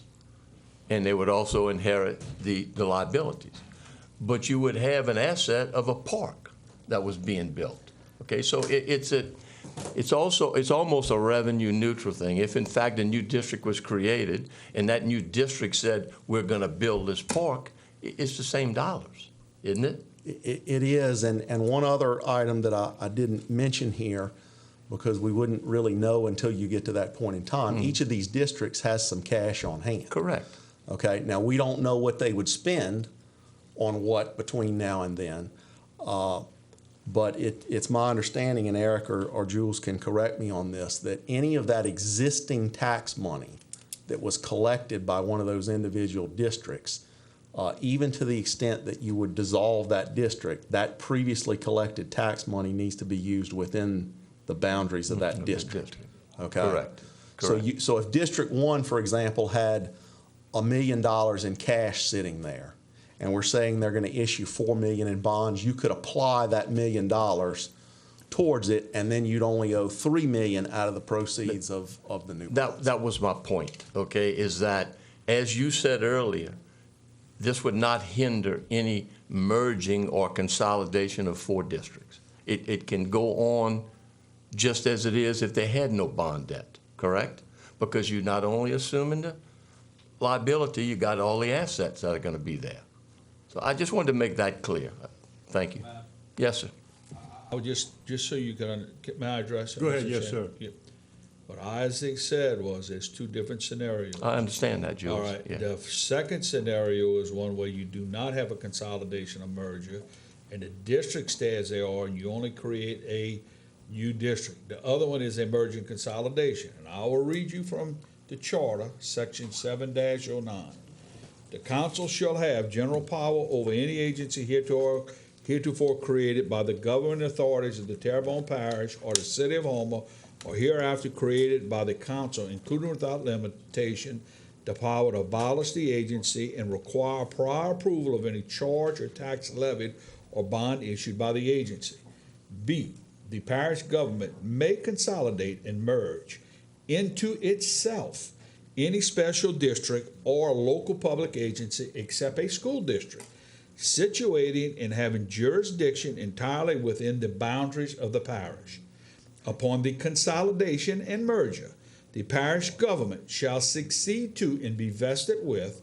and they would also inherit the liabilities. But you would have an asset of a park that was being built. Okay, so it's almost a revenue neutral thing. If in fact a new district was created and that new district said we're going to build this park, it's the same dollars, isn't it? It is, and one other item that I didn't mention here, because we wouldn't really know until you get to that point in time, each of these districts has some cash on hand. Correct. Okay, now we don't know what they would spend on what between now and then, but it's my understanding, and Eric or Jules can correct me on this, that any of that existing tax money that was collected by one of those individual districts, even to the extent that you would dissolve that district, that previously collected tax money needs to be used within the boundaries of that district. Okay. Correct. So if District 1, for example, had $1 million in cash sitting there, and we're saying they're going to issue $4 million in bonds, you could apply that $1 million towards it, and then you'd only owe $3 million out of the proceeds of the new bonds. That was my point, okay, is that, as you said earlier, this would not hinder any merging or consolidation of 4 districts. It can go on just as it is if they had no bond debt, correct? Because you're not only assuming the liability, you got all the assets that are going to be there. So I just wanted to make that clear. Thank you. Yes, sir. I would just so you can, may I address it? Go ahead, Mr. yes, Chairman? sir. Yeah. What Isaac said was there's 2 different scenarios. I understand that, Jules. All right, Yeah. the second scenario is one where you do not have a consolidation or merger, and the district stays they are, and you only create a new district. The other one is a merger and consolidation, and I will read you from the charter, section 7-09. The council shall have general power over any agency heretofore created by the governing authorities of the Terrebonne Parish or the city of Homer, or hereafter created by the council, including without limitation the power to abolish the agency and require prior approval of any charge or tax levied or bond issued by the agency. B, the parish government may consolidate and merge into itself any special district or local public agency except a school district, situating and having jurisdiction entirely within the boundaries of the parish. Upon the consolidation and merger, the parish government shall succeed to and be vested with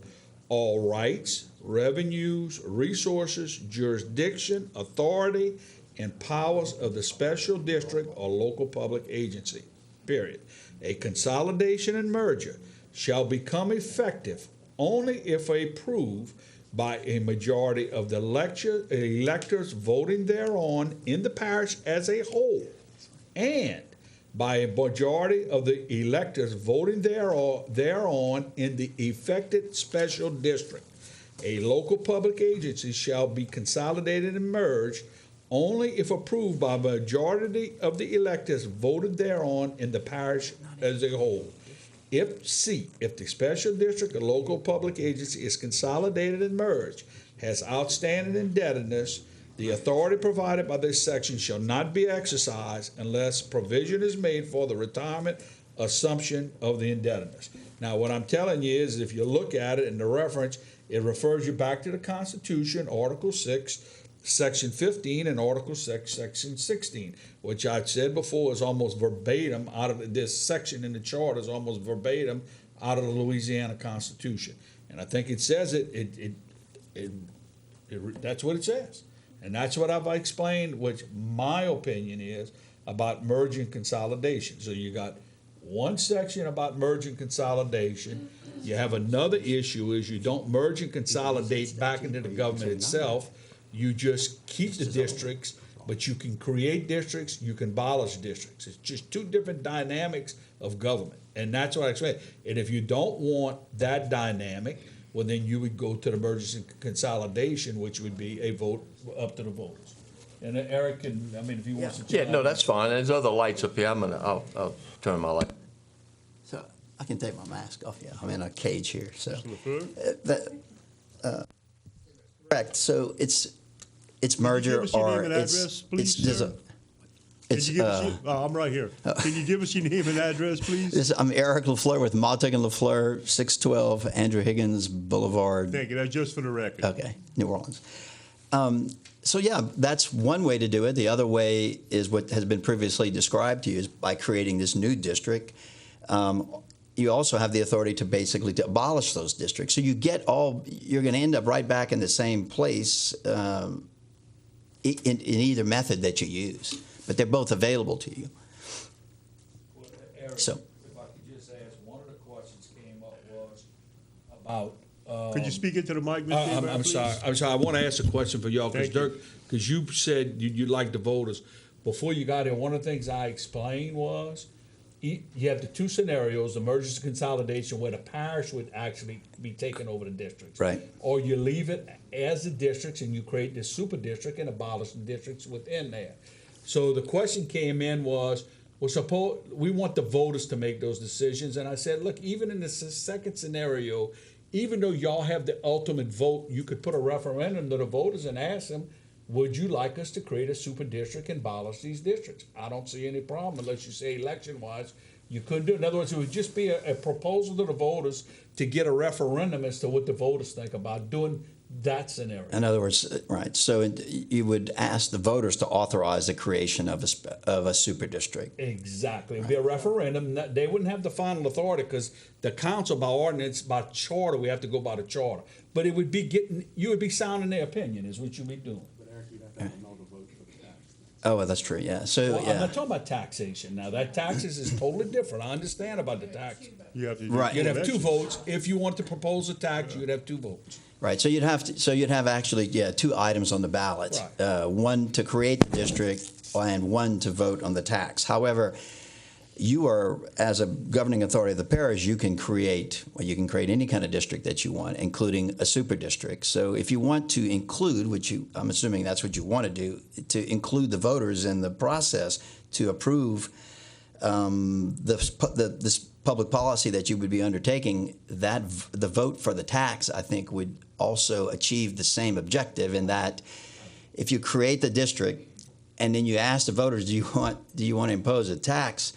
all rights, revenues, resources, jurisdiction, authority, and powers of the special district or local public agency, period. A consolidation and merger shall become effective only if approved by a majority of the electors voting thereon in the parish as a whole, and by a majority of the electors voting thereon in the affected special district. A local public agency shall be consolidated and merged only if approved by a majority of the electors voted thereon in the parish as a whole. If the special district or local public agency is consolidated and merged, has outstanding indebtedness, the authority provided by this section shall not be exercised unless provision is made for the retirement assumption of the indebtedness. Now, what I'm telling you is, if you look at it in the reference, it refers you back to the Constitution, Article 6, Section 15, and Article 6, Section 16, which I said before is almost verbatim out of this section in the charter, is almost verbatim out of the Louisiana Constitution. And I think it says that's what it says. And that's what I've explained, which my opinion is about merging consolidation. So you got one section about merging consolidation. You have another issue is you don't merge and consolidate back into the government itself. You just keep the districts, but you can create districts, you can abolish districts. It's just 2 different dynamics of government. And that's what I explained. And if you don't want that dynamic, well, then you would go to the merger and consolidation, which would be a vote up to the voters. And Eric can, if he wants to. Yeah, no, that's fine. There's other lights up here. I'll turn my light. So I can take my mask off. Yeah, I'm in a cage here. So correct. So it's merger or it's I'm right here. Can you give us your name and address, please? I'm Eric LaFleur with Montague and LaFleur, 612 Andrew Higgins Boulevard. Thank you. That's just for the record. Okay, New Orleans. So yeah, that's one way to do it. The other way is what has been previously described to you, is by creating this new district. You also have the authority to basically to abolish those districts. So you're going to end up right back in the same place in either method that you use. But they're both available to you. Well, Eric, so, if I could just ask, one of the questions came up was about. Could you speak into the mic, Mr. Chamber, I'm please? sorry. I want to ask a question for y'all, because Thank you. Dirk, because you said you like the voters. Before you got here, one of the things I explained was you have the 2 scenarios: the mergers and consolidation, where the parish would actually be taking over the districts, right? Or you leave it as the districts and you create this super district and abolish the districts within there. So the question came in was, well, suppose we want the voters to make those decisions. And I said, look, even in the second scenario, even though y'all have the ultimate vote, you could put a referendum to the voters and ask them, would you like us to create a super district and abolish these districts? I don't see any problem unless you say election-wise you couldn't do it. In other words, it would just be a proposal to the voters to get a referendum as to what the voters think about doing that scenario. In other words, right, so you would ask the voters to authorize the creation of a super district. Exactly. It'd be a referendum. They wouldn't have the final authority because the council by ordinance, by charter, we have to go by the charter. But it would be you would be sounding their opinion is what you'd be doing. Oh, well, that's true, yeah. So, Well, yeah. I'm not talking about taxation now. That taxes is totally different. I understand about the tax. You have to Right. You'd have two elections. votes. If you want to propose a tax, you'd have two votes. Right, so you'd have actually, two items on the ballot. Right. One to create the district and one to vote on the tax. However, you are, as a governing authority of the parish, you can create any kind of district that you want, including a super district. So if you want to include, I'm assuming that's what you want to do, to include the voters in the process to approve this public policy that you would be undertaking, the vote for the tax, I think, would also achieve the same objective in that if you create the district and then you ask the voters, do you want to impose a tax?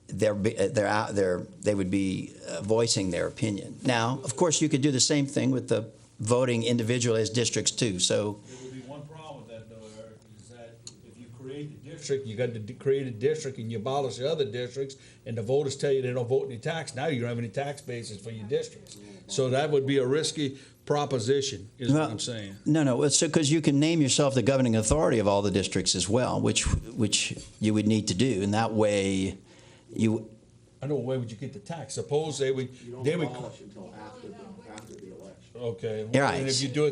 They would be voicing their opinion. Now, of course, you could do the same thing with the voting individually as districts too. So There would be one problem with that, though, Eric, is that if you create a district, you got to create a district and you abolish the other districts, and the voters tell you they don't vote any tax. Now you don't have any tax bases for your districts. So that would be a risky proposition, is what I'm saying. No, it's because you can name yourself the governing authority of all the districts as well, which you would need to do, and that way you. I know, where would you get the tax? Suppose they would. Until after the election. Okay. Yeah, right. And if you do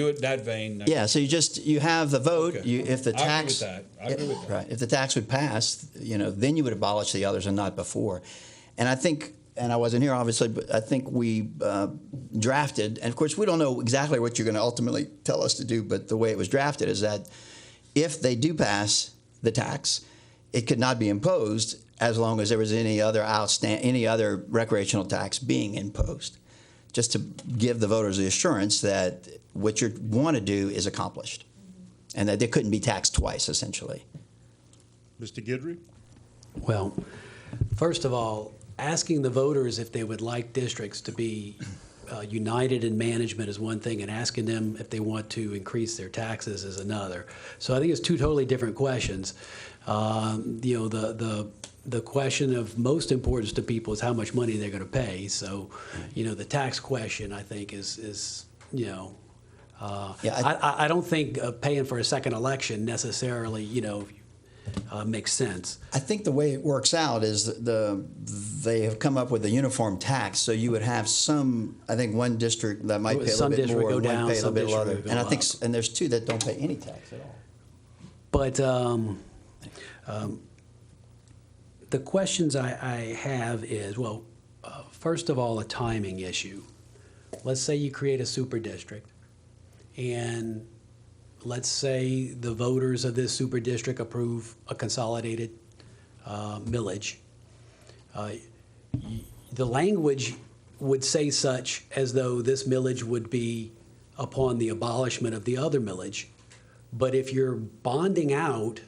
it that vein. Yeah, so you have the vote. Okay. If the tax, I agree with that. Right. If the tax would pass, then you would abolish the others and not before. And I think, and I wasn't here obviously, but I think we drafted, and of course we don't know exactly what you're going to ultimately tell us to do, but the way it was drafted is that if they do pass the tax, it could not be imposed as long as there was any other recreational tax being imposed, just to give the voters the assurance that what you want to do is accomplished, and that they couldn't be taxed twice, essentially. Mr. Guidry? Well, first of all, asking the voters if they would like districts to be united in management is one thing, and asking them if they want to increase their taxes is another. So I think it's two totally different questions. The question of most importance to people is how much money they're going to pay. So, the tax question, I think, is I don't think paying for a second election necessarily, makes sense. I think the way it works out is they have come up with a uniform tax, so you would have one district that might pay a little bit more, go one down, pay a little bit district lower, would go and I think, up. and there's two that don't pay any tax at all. But the questions I have is, first of all, a timing issue. Let's say you create a super district, and let's say the voters of this super district approve a consolidated millage. The language would say such as though this millage would be upon the abolishment of the other millage. But if you're bonding out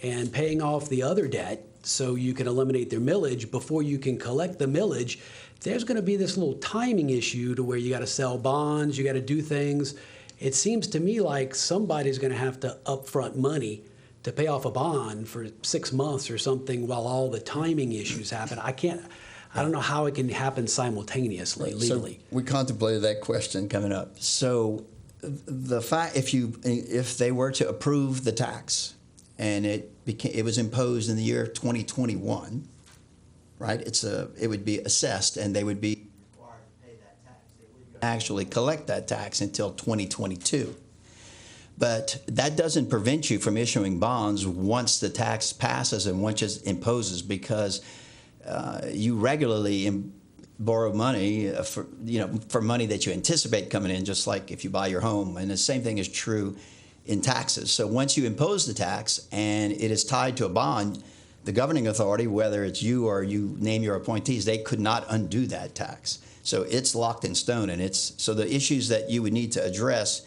and paying off the other debt so you can eliminate their millage before you can collect the millage, there's going to be this little timing issue to where you got to sell bonds, you got to do things. It seems to me like somebody's going to have to upfront money to pay off a bond for 6 months or something while all the timing issues happen. I don't know how it can happen simultaneously legally. So we contemplated that question coming up. So the fact, if they were to approve the tax and it was imposed in the year 2021, right? It would be assessed and they would be required to pay that tax. They wouldn't actually collect that tax until 2022. But that doesn't prevent you from issuing bonds once the tax passes and once it imposes, because you regularly borrow money for money that you anticipate coming in, just like if you buy your home. And the same thing is true in taxes. So once you impose the tax and it is tied to a bond, the governing authority, whether it's you or you name your appointees, they could not undo that tax. So it's locked in stone, and so the issues that you would need to address,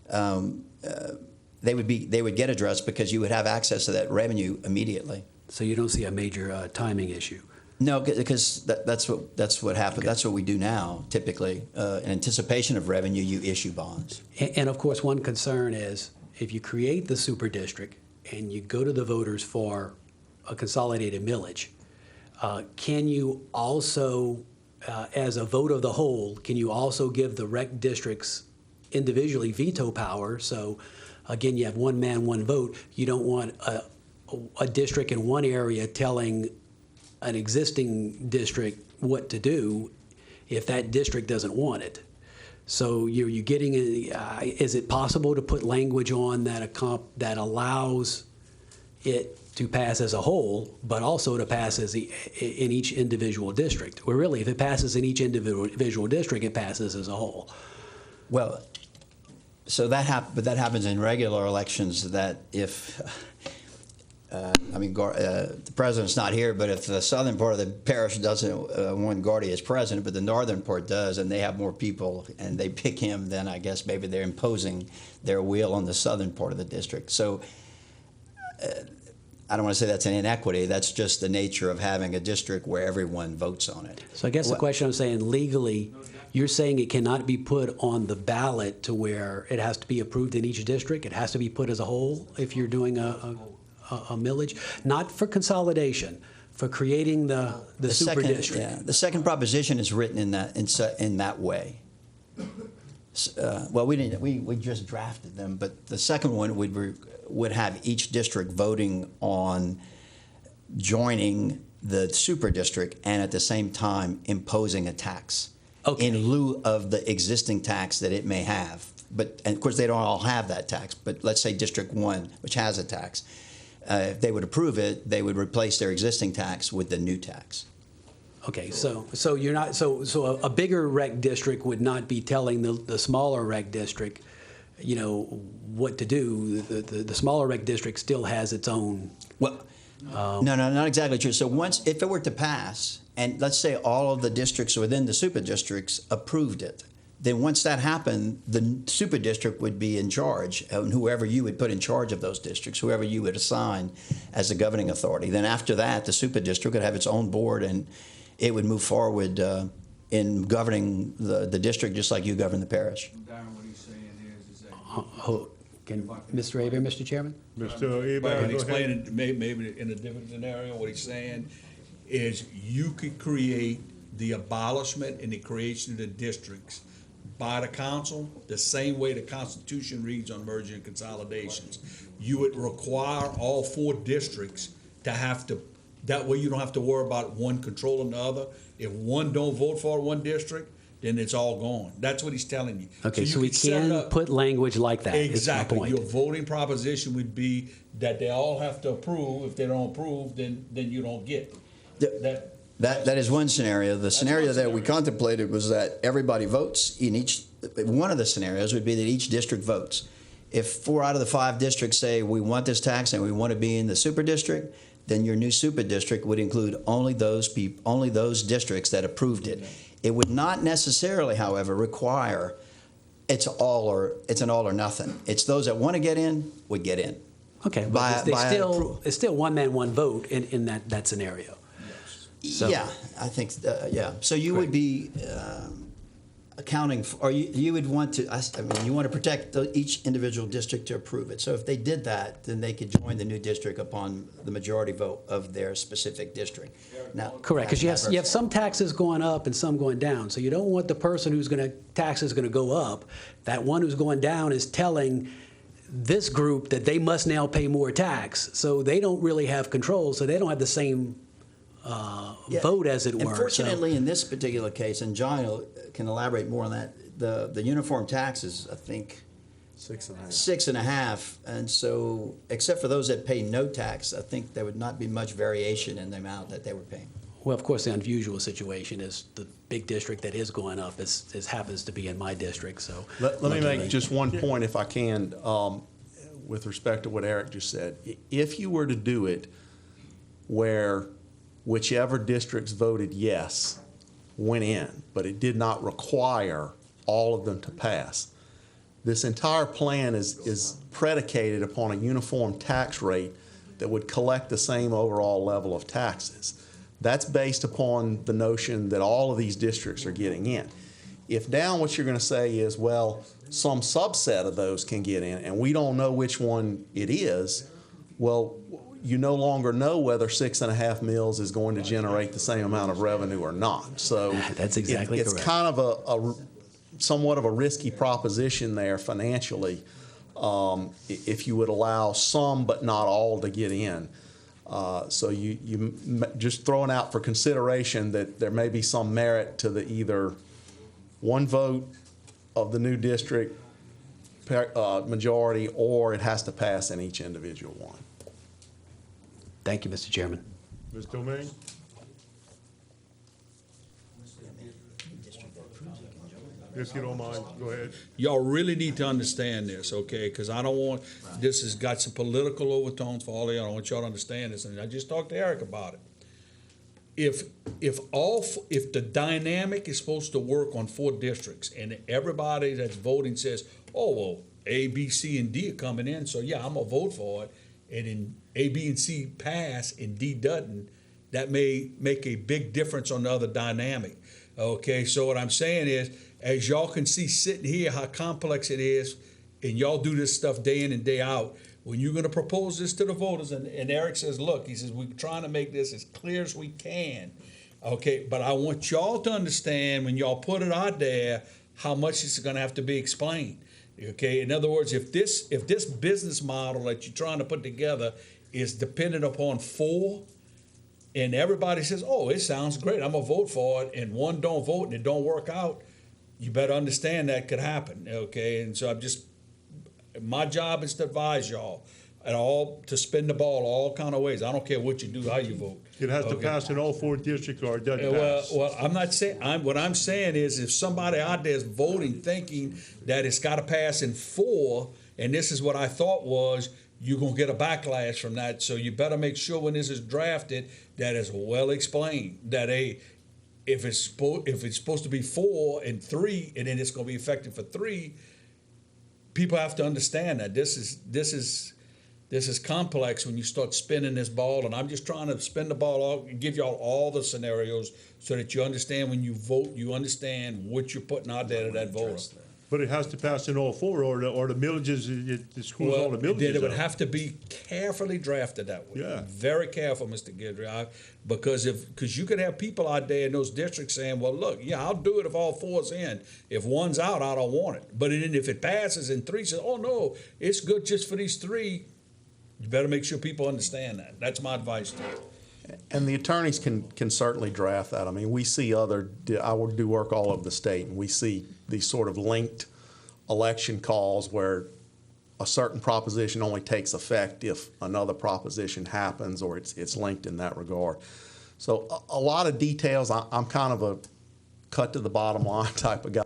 they would get addressed because you would have access to that revenue immediately. So you don't see a major timing issue? No, because that's what happened. Okay. That's what we do now. Typically, in anticipation of revenue, you issue bonds. And of course, one concern is if you create the super district and you go to the voters for a consolidated millage, can you also, as a vote of the whole, can you also give the rec districts individually veto power? So, again, you have one man, one vote. You don't want a district in one area telling an existing district what to do if that district doesn't want it. So you're getting, is it possible to put language on that allows it to pass as a whole, but also to pass in each individual district? Or really, if it passes in each individual district, it passes as a whole. Well, so that happens in regular elections. That if the president's not here, but if the southern part of the parish doesn't want Gardy as president, but the northern part does, and they have more people, and they pick him, then I guess maybe they're imposing their will on the southern part of the district. So I don't want to say that's an inequity. That's just the nature of having a district where everyone votes on it. So I guess the question I'm saying, legally, you're saying it cannot be put on the ballot to where it has to be approved in each district? It has to be put as a whole if you're doing a millage? Not for consolidation, for creating the super district. Yeah, the second proposition is written in that way. Well, we just drafted them, but the second one would have each district voting on joining the super district and at the same time imposing a tax in lieu of the existing tax that it may have. And of course, they don't all have that tax, but let's say District 1, which has a tax, if they would approve it, they would replace their existing tax with the new tax. Okay, so you're not so a bigger rec district would not be telling the smaller rec district, what to do. The smaller rec district still has its own. Well, no, not exactly true. So if it were to pass, and let's say all of the districts within the super districts approved it, then once that happened, the super district would be in charge, and whoever you would put in charge of those districts, whoever you would assign as the governing authority. Then after that, the super district would have its own board, and it would move forward in governing the district just like you govern the parish. Darren, what he's saying is that... Can Mr. Aber, Mr. Chairman? Mr. Aber, Can go explain ahead. it maybe in a different scenario? What he's saying is you could create the abolishment and the creation of the districts by the council the same way the Constitution reads on merger and consolidations. You would require all 4 districts to have to, that way you don't have to worry about one controlling the other. If one don't vote for one district, then it's all gone. That's what he's telling you. Okay, so you we could set can up- put language like that. Exactly. Is my point. Your voting proposition would be that they all have to approve. If they don't approve, then you don't get. That is one scenario. The scenario that we contemplated was that everybody votes in each. One of the scenarios would be that each district votes. If 4 out of the 5 districts say we want this tax and we want to be in the super district, then your new super district would include only those districts that approved it. It would not necessarily, however, require it's an all or nothing. It's those that want to get in would get in. Okay, but it's still one man, one vote in that scenario. So, yeah, I think, yeah. So you would be accounting for, or you would want to, you want to protect each individual district to approve it. So if they did that, then they could join the new district upon the majority vote of their specific district. Now, correct, because you have some taxes going up and some going down. So you don't want the person whose taxes going to go up. That one who's going down is telling this group that they must now pay more tax. So they don't really have control. So they don't have the same vote, as it were. Unfortunately, in this particular case, and John can elaborate more on that, the uniform tax is, I think, 6.5. 6.5, and so except for those that pay no tax, I think there would not be much variation in the amount that they were paying. Well, of course, the unusual situation is the big district that is going up is happens to be in my district. So let me make just one point, if I can, with respect to what Eric just said. If you were to do it where whichever districts voted yes went in, but it did not require all of them to pass. This entire plan is predicated upon a uniform tax rate that would collect the same overall level of taxes. That's based upon the notion that all of these districts are getting in. If now what you're going to say is, well, some subset of those can get in, and we don't know which one it is, well, you no longer know whether 6.5 mills is going to generate the same amount of revenue or not. So That's exactly it's correct. kind of a somewhat of a risky proposition there financially, if you would allow some but not all to get in. So you just throwing out for consideration that there may be some merit to the either one vote of the new district majority, or it has to pass in each individual one. Thank you, Mr. Chairman. Ms. Domingue? If you don't mind, go ahead. Y'all really need to understand this, okay? Because I don't want, this has got some political overtones for all of y'all. I want y'all to understand this, and I just talked to Eric about it. If the dynamic is supposed to work on 4 districts, and everybody that's voting says, oh, well, A, B, C, and D are coming in, so yeah, I'm gonna vote for it, and then A, B, and C pass and D doesn't, that may make a big difference on the other dynamic. Okay, so what I'm saying is, as y'all can see sitting here how complex it is, and y'all do this stuff day in and day out, when you're gonna propose this to the voters, and Eric says, look, he says, we're trying to make this as clear as we can. Okay, but I want y'all to understand when y'all put it out there, how much it's gonna have to be explained. Okay, in other words, if this business model that you're trying to put together is dependent upon 4, and everybody says, oh, it sounds great, I'm gonna vote for it, and one don't vote and it don't work out, you better understand that could happen, okay? And so my job is to advise y'all at all, to spin the ball all kind of ways. I don't care what you do, how you vote. It has to Okay? pass in all 4 districts or it doesn't pass. Well, I'm not saying, what I'm saying is if somebody out there is voting thinking that it's got to pass in 4, and this is what I thought was, you're going to get a backlash from that. So you better make sure when this is drafted that it's well explained, that if it's supposed to be 4 and 3, and then it's going to be effective for 3, people have to understand that this is complex when you start spinning this ball, and I'm just trying to spin the ball out and give y'all all the scenarios so that you understand when you vote, you understand what you're putting out there to that voter. But it has to pass in all 4, or the millages, it screws all the Then millages it would up. have to be carefully drafted that way. Yeah. Very careful, Mr. Guidry, because you could have people out there in those districts saying, well, look, yeah, I'll do it if all 4's in. If 1's out, I don't want it. But then if it passes and 3 says, oh, no, it's good just for these 3, you better make sure people understand that. That's my advice to you. And the attorneys can certainly draft that. I mean, we see I do work all over the state, and we see these sort of linked election calls where a certain proposition only takes effect if another proposition happens, or it's linked in that regard. So a lot of details. I'm kind of a cut to the bottom line type of guy.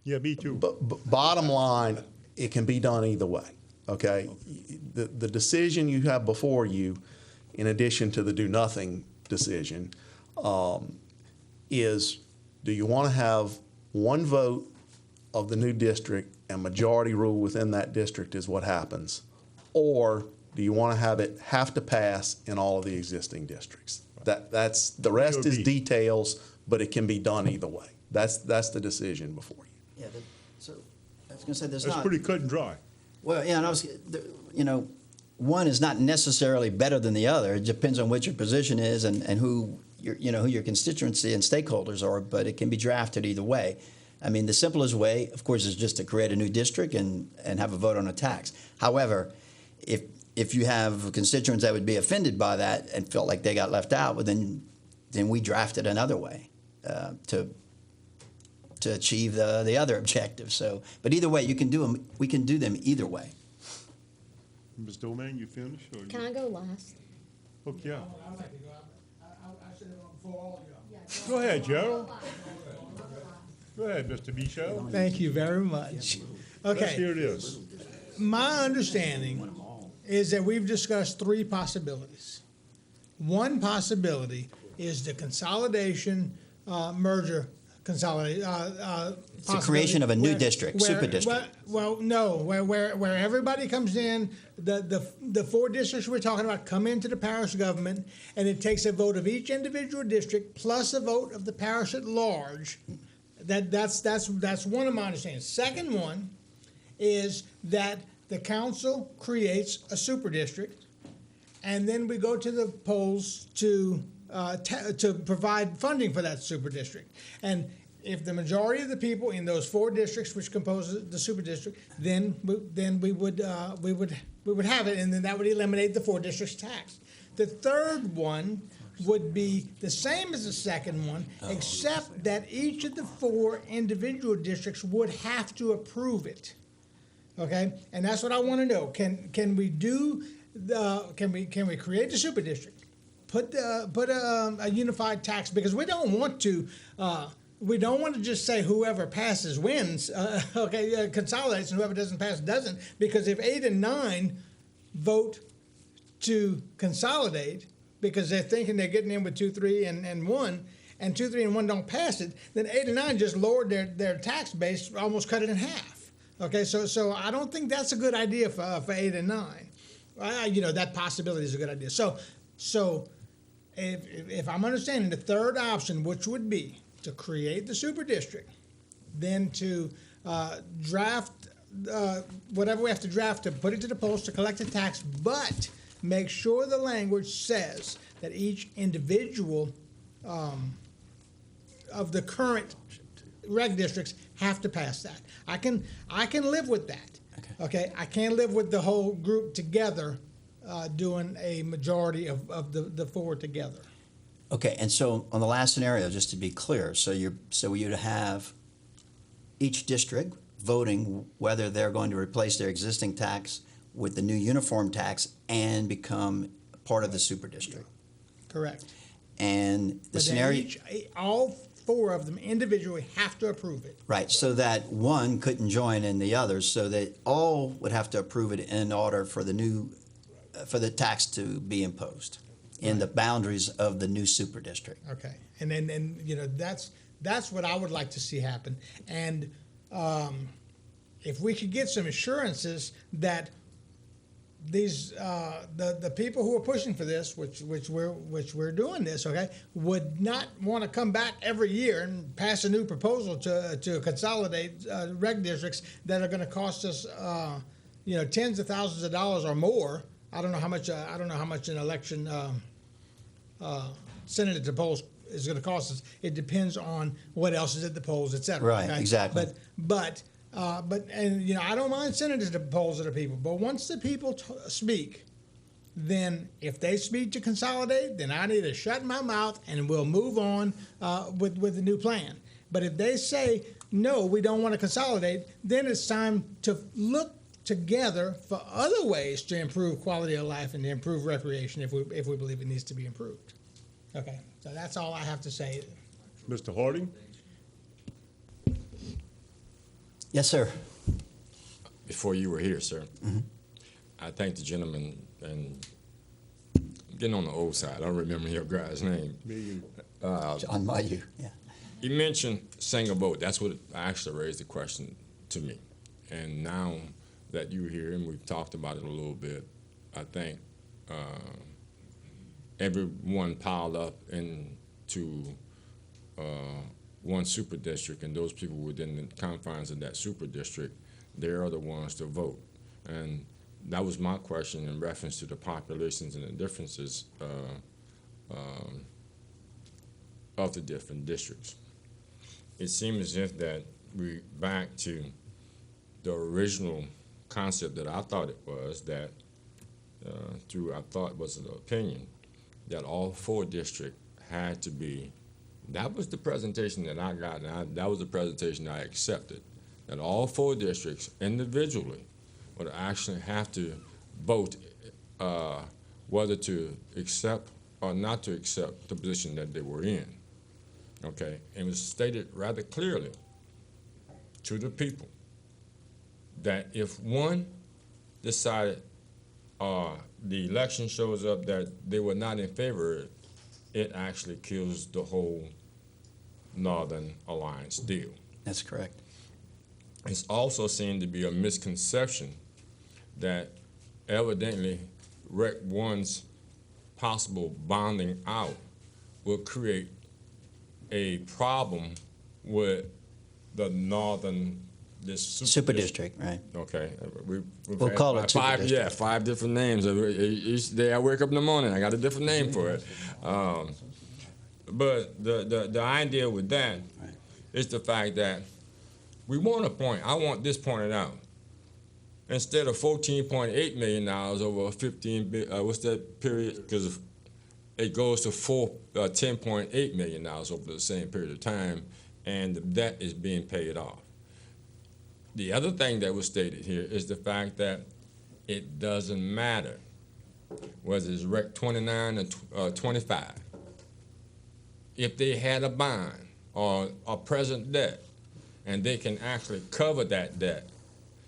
Yeah, me too. But bottom line, it can be done either way. Okay, the decision you have before you, in addition to the do nothing decision, is do you want to have one vote of the new district and majority rule within that district is what happens, or do you want to have it have to pass in all of the existing districts? That's the rest is details, but it can be done either way. That's the decision before you. Yeah, so I was going to say there's That's not. pretty cut and dry. Well, yeah, and one is not necessarily better than the other. It depends on what your position is and who your constituency and stakeholders are, but it can be drafted either way. I mean, the simplest way, of course, is just to create a new district and have a vote on a tax. However, if you have constituents that would be offended by that and felt like they got left out, well, then we draft it another way to achieve the other objective. So, but either way, you can do them. We can do them either way. Ms. Domingue, you finished? Or Can I go last? Okay, yeah. I'd like to go. I said it before all of y'all. Go ahead, Gerald. Go ahead, Mr. Michel. Thank you very much. Let's hear Okay, this. my understanding is that we've discussed 3 possibilities. One possibility is the consolidation, merger consolidate. It's the creation of a new district, super district. Where everybody comes in, the 4 districts we're talking about come into the parish government, and it takes a vote of each individual district plus a vote of the parish at large. That's one of my understandings. Second one is that the council creates a super district, and then we go to the polls to provide funding for that super district. And if the majority of the people in those 4 districts, which compose the super district, then we would have it, and then that would eliminate the 4 districts tax. The third one would be the same as the second one, except that each of the 4 individual districts would have to approve it. Okay, and that's what I want to know. Can we do can we create the super district? Put a unified tax, because we don't want to just say whoever passes wins. Consolidates, and whoever doesn't pass doesn't. Because if 8 and 9 vote to consolidate because they're thinking they're getting in with 2, 3, and 1, and 2, 3, and 1 don't pass it, then 8 and 9 just lowered their tax base, almost cut it in half. Okay, so I don't think that's a good idea for 8 and 9. That possibility is a good idea. So if I'm understanding the third option, which would be to create the super district, then to draft whatever we have to draft to put it to the polls to collect the tax, but make sure the language says that each individual of the current reg districts have to pass that. I can live with that. Okay. I can't live with the whole group together doing a majority of the 4 together. Okay, and so on the last scenario, just to be clear, so you'd have each district voting whether they're going to replace their existing tax with the new uniform tax and become part of the super district. Correct. And the but scenario, all 4 of them individually have to approve it. right? So that one couldn't join in the others, so that all would have to approve it in order for the tax to be imposed in the boundaries of the new super district. Okay, and then that's what I would like to see happen. And if we could get some assurances that these the people who are pushing for this, which we're doing this, okay, would not want to come back every year and pass a new proposal to consolidate reg districts that are going to cost us tens of thousands of dollars or more. I don't know how much an election sending it to polls is going to cost us. It depends on what else is at the polls, et cetera. Right, okay? exactly. But I don't mind sending it to the polls of the people. But once the people speak, then if they speak to consolidate, then I need to shut my mouth and we'll move on with the new plan. But if they say no, we don't want to consolidate, then it's time to look together for other ways to improve quality of life and to improve recreation if we believe it needs to be improved. Okay, so that's all I have to say. Mr. Harding? Yes, sir. Before you were here, sir, I thank the gentleman, and getting on the old side, I don't remember your guy's name. John Bayou, yeah. You mentioned single vote. That's what actually raised the question to me. And now that you're here and we've talked about it a little bit, I think everyone piled up into one super district, and those people within the confines of that super district, they're the ones to vote. And that was my question in reference to the populations and the differences of the different districts. It seems as if that we're back to the original concept that I thought it was, that I thought was an opinion, that all 4 districts had to be. That was the presentation that I got, and that was the presentation I accepted, that all 4 districts individually would actually have to vote whether to accept or not to accept the position that they were in. Okay, and it was stated rather clearly to the people that if one decided the election shows up that they were not in favor of it, it actually kills the whole Northern Alliance deal. That's correct. It's also seen to be a misconception that evidently Rec 1's possible bonding out will create a problem with the Northern Super district, right? Okay, we'll We'll call it super five. district. Yeah, 5 different names. Each day I wake up in the morning, I got a different name for it. But the idea with that is the fact that we want a point. I want this pointed out. Instead of $14.8 million over 15, what's that period? Because it goes to $10.8 million over the same period of time, and the debt is being paid off. The other thing that was stated here is the fact that it doesn't matter whether it's Rec 29 or 25. If they had a bond or a present debt and they can actually cover that debt,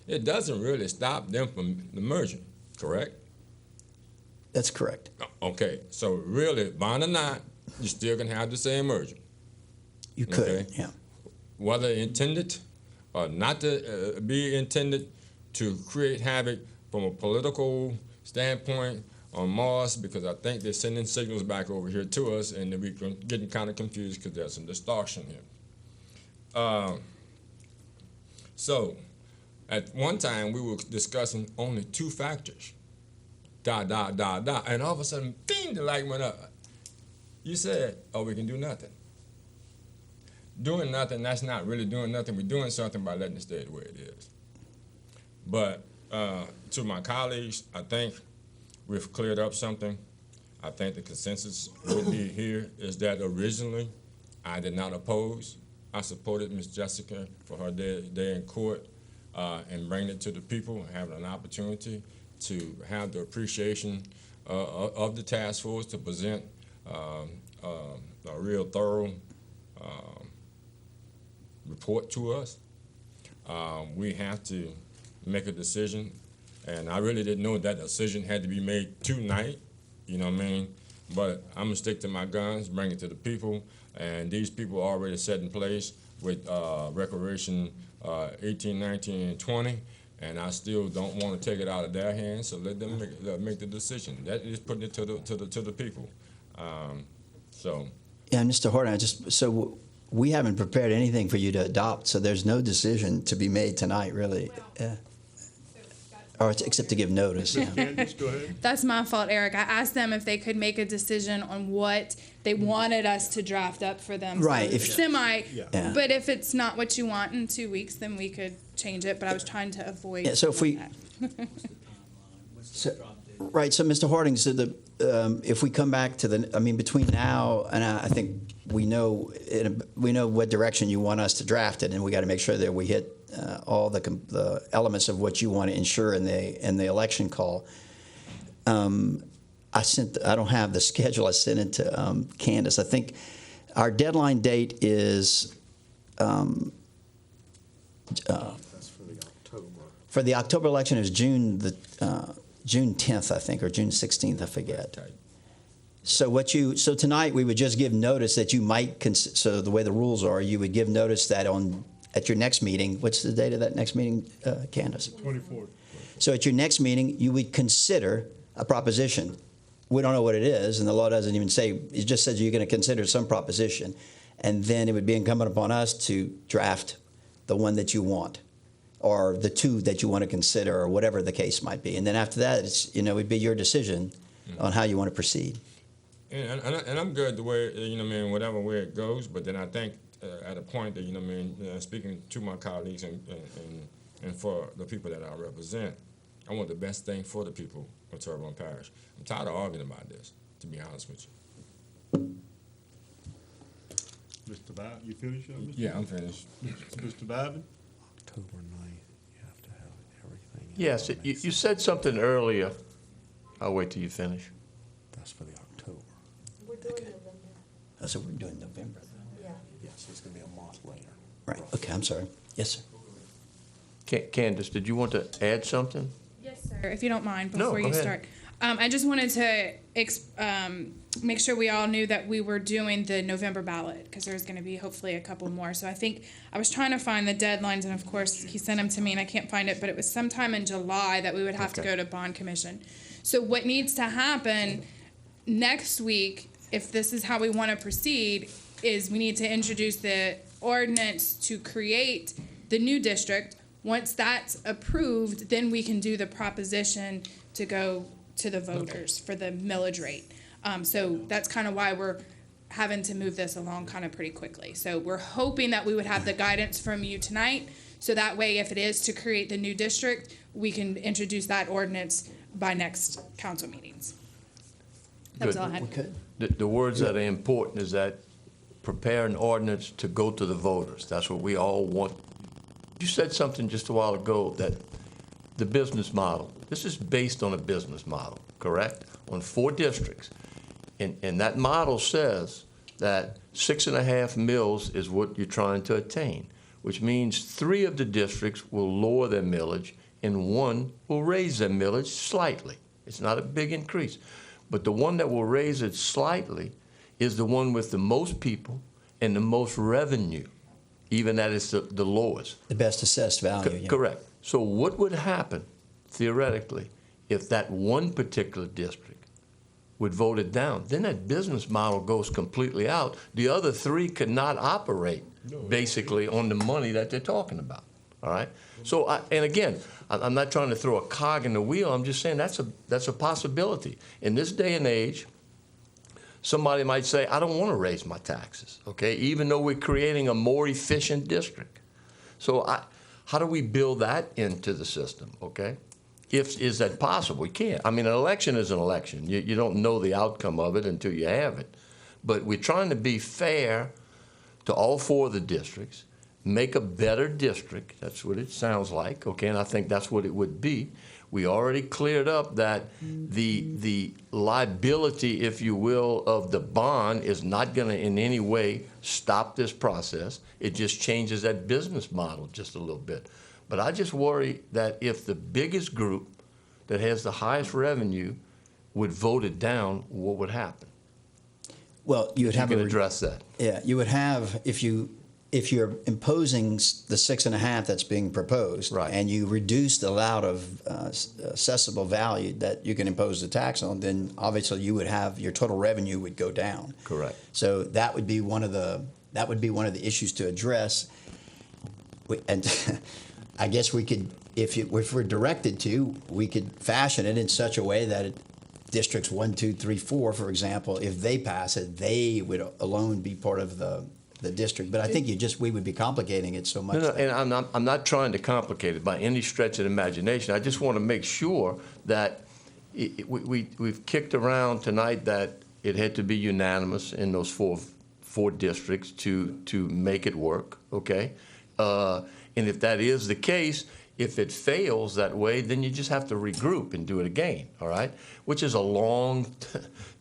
it doesn't really stop them from the merging, correct? That's correct. Okay, so really, bond or not, you still can have the same merger. You could, Okay. yeah. Whether intended or not to be intended to create havoc from a political standpoint on Mars, because I think they're sending signals back over here to us, and we're getting kind of confused because there's some distortion here. So, at one time, we were discussing only 2 factors. And all of a sudden, bing, the light went up. You said, oh, we can do nothing. Doing nothing, that's not really doing nothing. We're doing something by letting it stay the way it is. But to my colleagues, I think we've cleared up something. I think the consensus would be here is that originally I did not oppose. I supported Ms. Jessica for her day in court and bringing it to the people, having an opportunity to have the appreciation of the task force to present a real thorough report to us. We have to make a decision, and I really didn't know that decision had to be made tonight, you know what I mean? But I'm gonna stick to my guns, bring it to the people, and these people are already set in place with Recreation 18, 19, and 20, and I still don't want to take it out of their hands, so let them make the decision. That is putting it to the people. Yeah, Mr. Horton, so we haven't prepared anything for you to adopt, so there's no decision to be made tonight, really. Yeah. Or except to give notice. Yeah. Candace, go ahead. That's my fault, Eric. I asked them if they could make a decision on what they wanted us to draft up for them. Right, So if- yeah. But if it's not what you want in 2 weeks, then we could change it. But I was trying to avoid. Yeah, so if we- that. Right, so Mr. Harding, so if we come back to between now and I think we know what direction you want us to draft it, and we got to make sure that we hit all the elements of what you want to ensure in the election call. I don't have the schedule. I sent it to Candace. I think our deadline date is for the October election is June 10th, I think, or June 16th, I forget. So tonight we would just give notice that you might, so the way the rules are, you would give notice that at your next meeting, what's the date of that next meeting, Candace? 24th. So at your next meeting, you would consider a proposition. We don't know what it is, and the law doesn't even say, it just says you're going to consider some proposition. And then it would be incumbent upon us to draft the one that you want, or the 2 that you want to consider, or whatever the case might be. And then after that, it would be your decision on how you want to proceed. And I'm good the way, whatever way it goes, but then I think at a point that, speaking to my colleagues and for the people that I represent, I want the best thing for the people of Terrebonne Parish. I'm tired of arguing about this, to be honest with you. Mr. Babin, you finished? Yeah, I'm finished. Mr. Babin? October 9th, you have to have everything. Yes, you said something earlier. I'll wait till you finish. That's for the October. We're doing November. Oh, so we're doing November. Yeah. Yes, it's going to be a month later. Right, okay, I'm sorry. Yes, sir. Candace, did you want to add something? Yes, sir. if you don't mind, No, before go you ahead. start. I just wanted to make sure we all knew that we were doing the November ballot, because there's going to be hopefully a couple more. So I think I was trying to find the deadlines, and of course he sent them to me, and I can't find it, but it was sometime in July that we would have to go to bond commission. So what needs to happen next week, if this is how we want to proceed, is we need to introduce the ordinance to create the new district. Once that's approved, then we can do the proposition to go to the voters for the millage rate. So that's kind of why we're having to move this along kind of pretty quickly. So we're hoping that we would have the guidance from you tonight, so that way if it is to create the new district, we can introduce that ordinance by next council meetings. That was all I had. The words that are important is that prepare an ordinance to go to the voters. That's what we all want. You said something just a while ago that the business model, this is based on a business model, correct? On 4 districts. And that model says that 6.5 mills is what you're trying to attain, which means 3 of the districts will lower their millage and 1 will raise their millage slightly. It's not a big increase. But the one that will raise it slightly is the one with the most people and the most revenue, even that is the lowest. The best assessed value. Yeah. Correct. So what would happen, theoretically, if that one particular district would vote it down? Then that business model goes completely out. The other 3 could not operate, basically, on the money that they're talking about. All right? So, and again, I'm not trying to throw a cog in the wheel. I'm just saying that's a possibility. In this day and age, somebody might say, I don't want to raise my taxes, okay, even though we're creating a more efficient district. So how do we build that into the system, okay? Is that possible? You can't. I mean, an election is an election. You don't know the outcome of it until you have it. But we're trying to be fair to all 4 of the districts, make a better district. That's what it sounds like, okay? And I think that's what it would be. We already cleared up that the liability, if you will, of the bond is not going to in any way stop this process. It just changes that business model just a little bit. But I just worry that if the biggest group that has the highest revenue would vote it down, what would happen? Well, you would have to address that. Yeah, you would have, if you're imposing the 6.5 that's being proposed, right, and you reduce the amount of assessable value that you can impose the tax on, then obviously you would have your total revenue would go down. Correct. So that would be one of the issues to address. And I guess we could, if we're directed to, we could fashion it in such a way that districts 1, 2, 3, 4, for example, if they pass it, they would alone be part of the district. But I think we would be complicating it so much. No, and I'm not trying to complicate it by any stretch of the imagination. I just want to make sure that we've kicked around tonight that it had to be unanimous in those four districts to make it work, okay? And if that is the case, if it fails that way, then you just have to regroup and do it again, all right? Which is a long,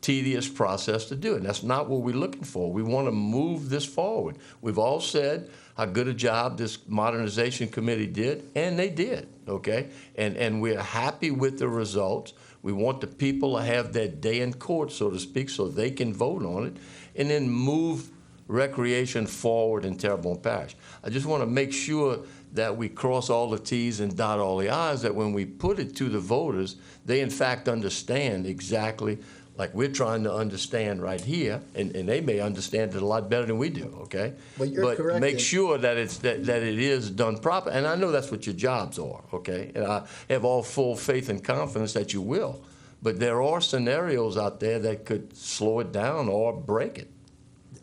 tedious process to do, and that's not what we're looking for. We want to move this forward. We've all said how good a job this modernization committee did, and they did, okay? And we're happy with the results. We want the people to have their day in court, so to speak, so they can vote on it, and then move recreation forward in Terrebonne Parish. I just want to make sure that we cross all the T's and dot all the I's, that when we put it to the voters, they in fact understand exactly like we're trying to understand right here, and they may understand it a lot better than we do, okay? But make sure that that it is done proper, and I know that's what your jobs are, okay? And I have all full faith and confidence that you will. But there are scenarios out there that could slow it down or break it.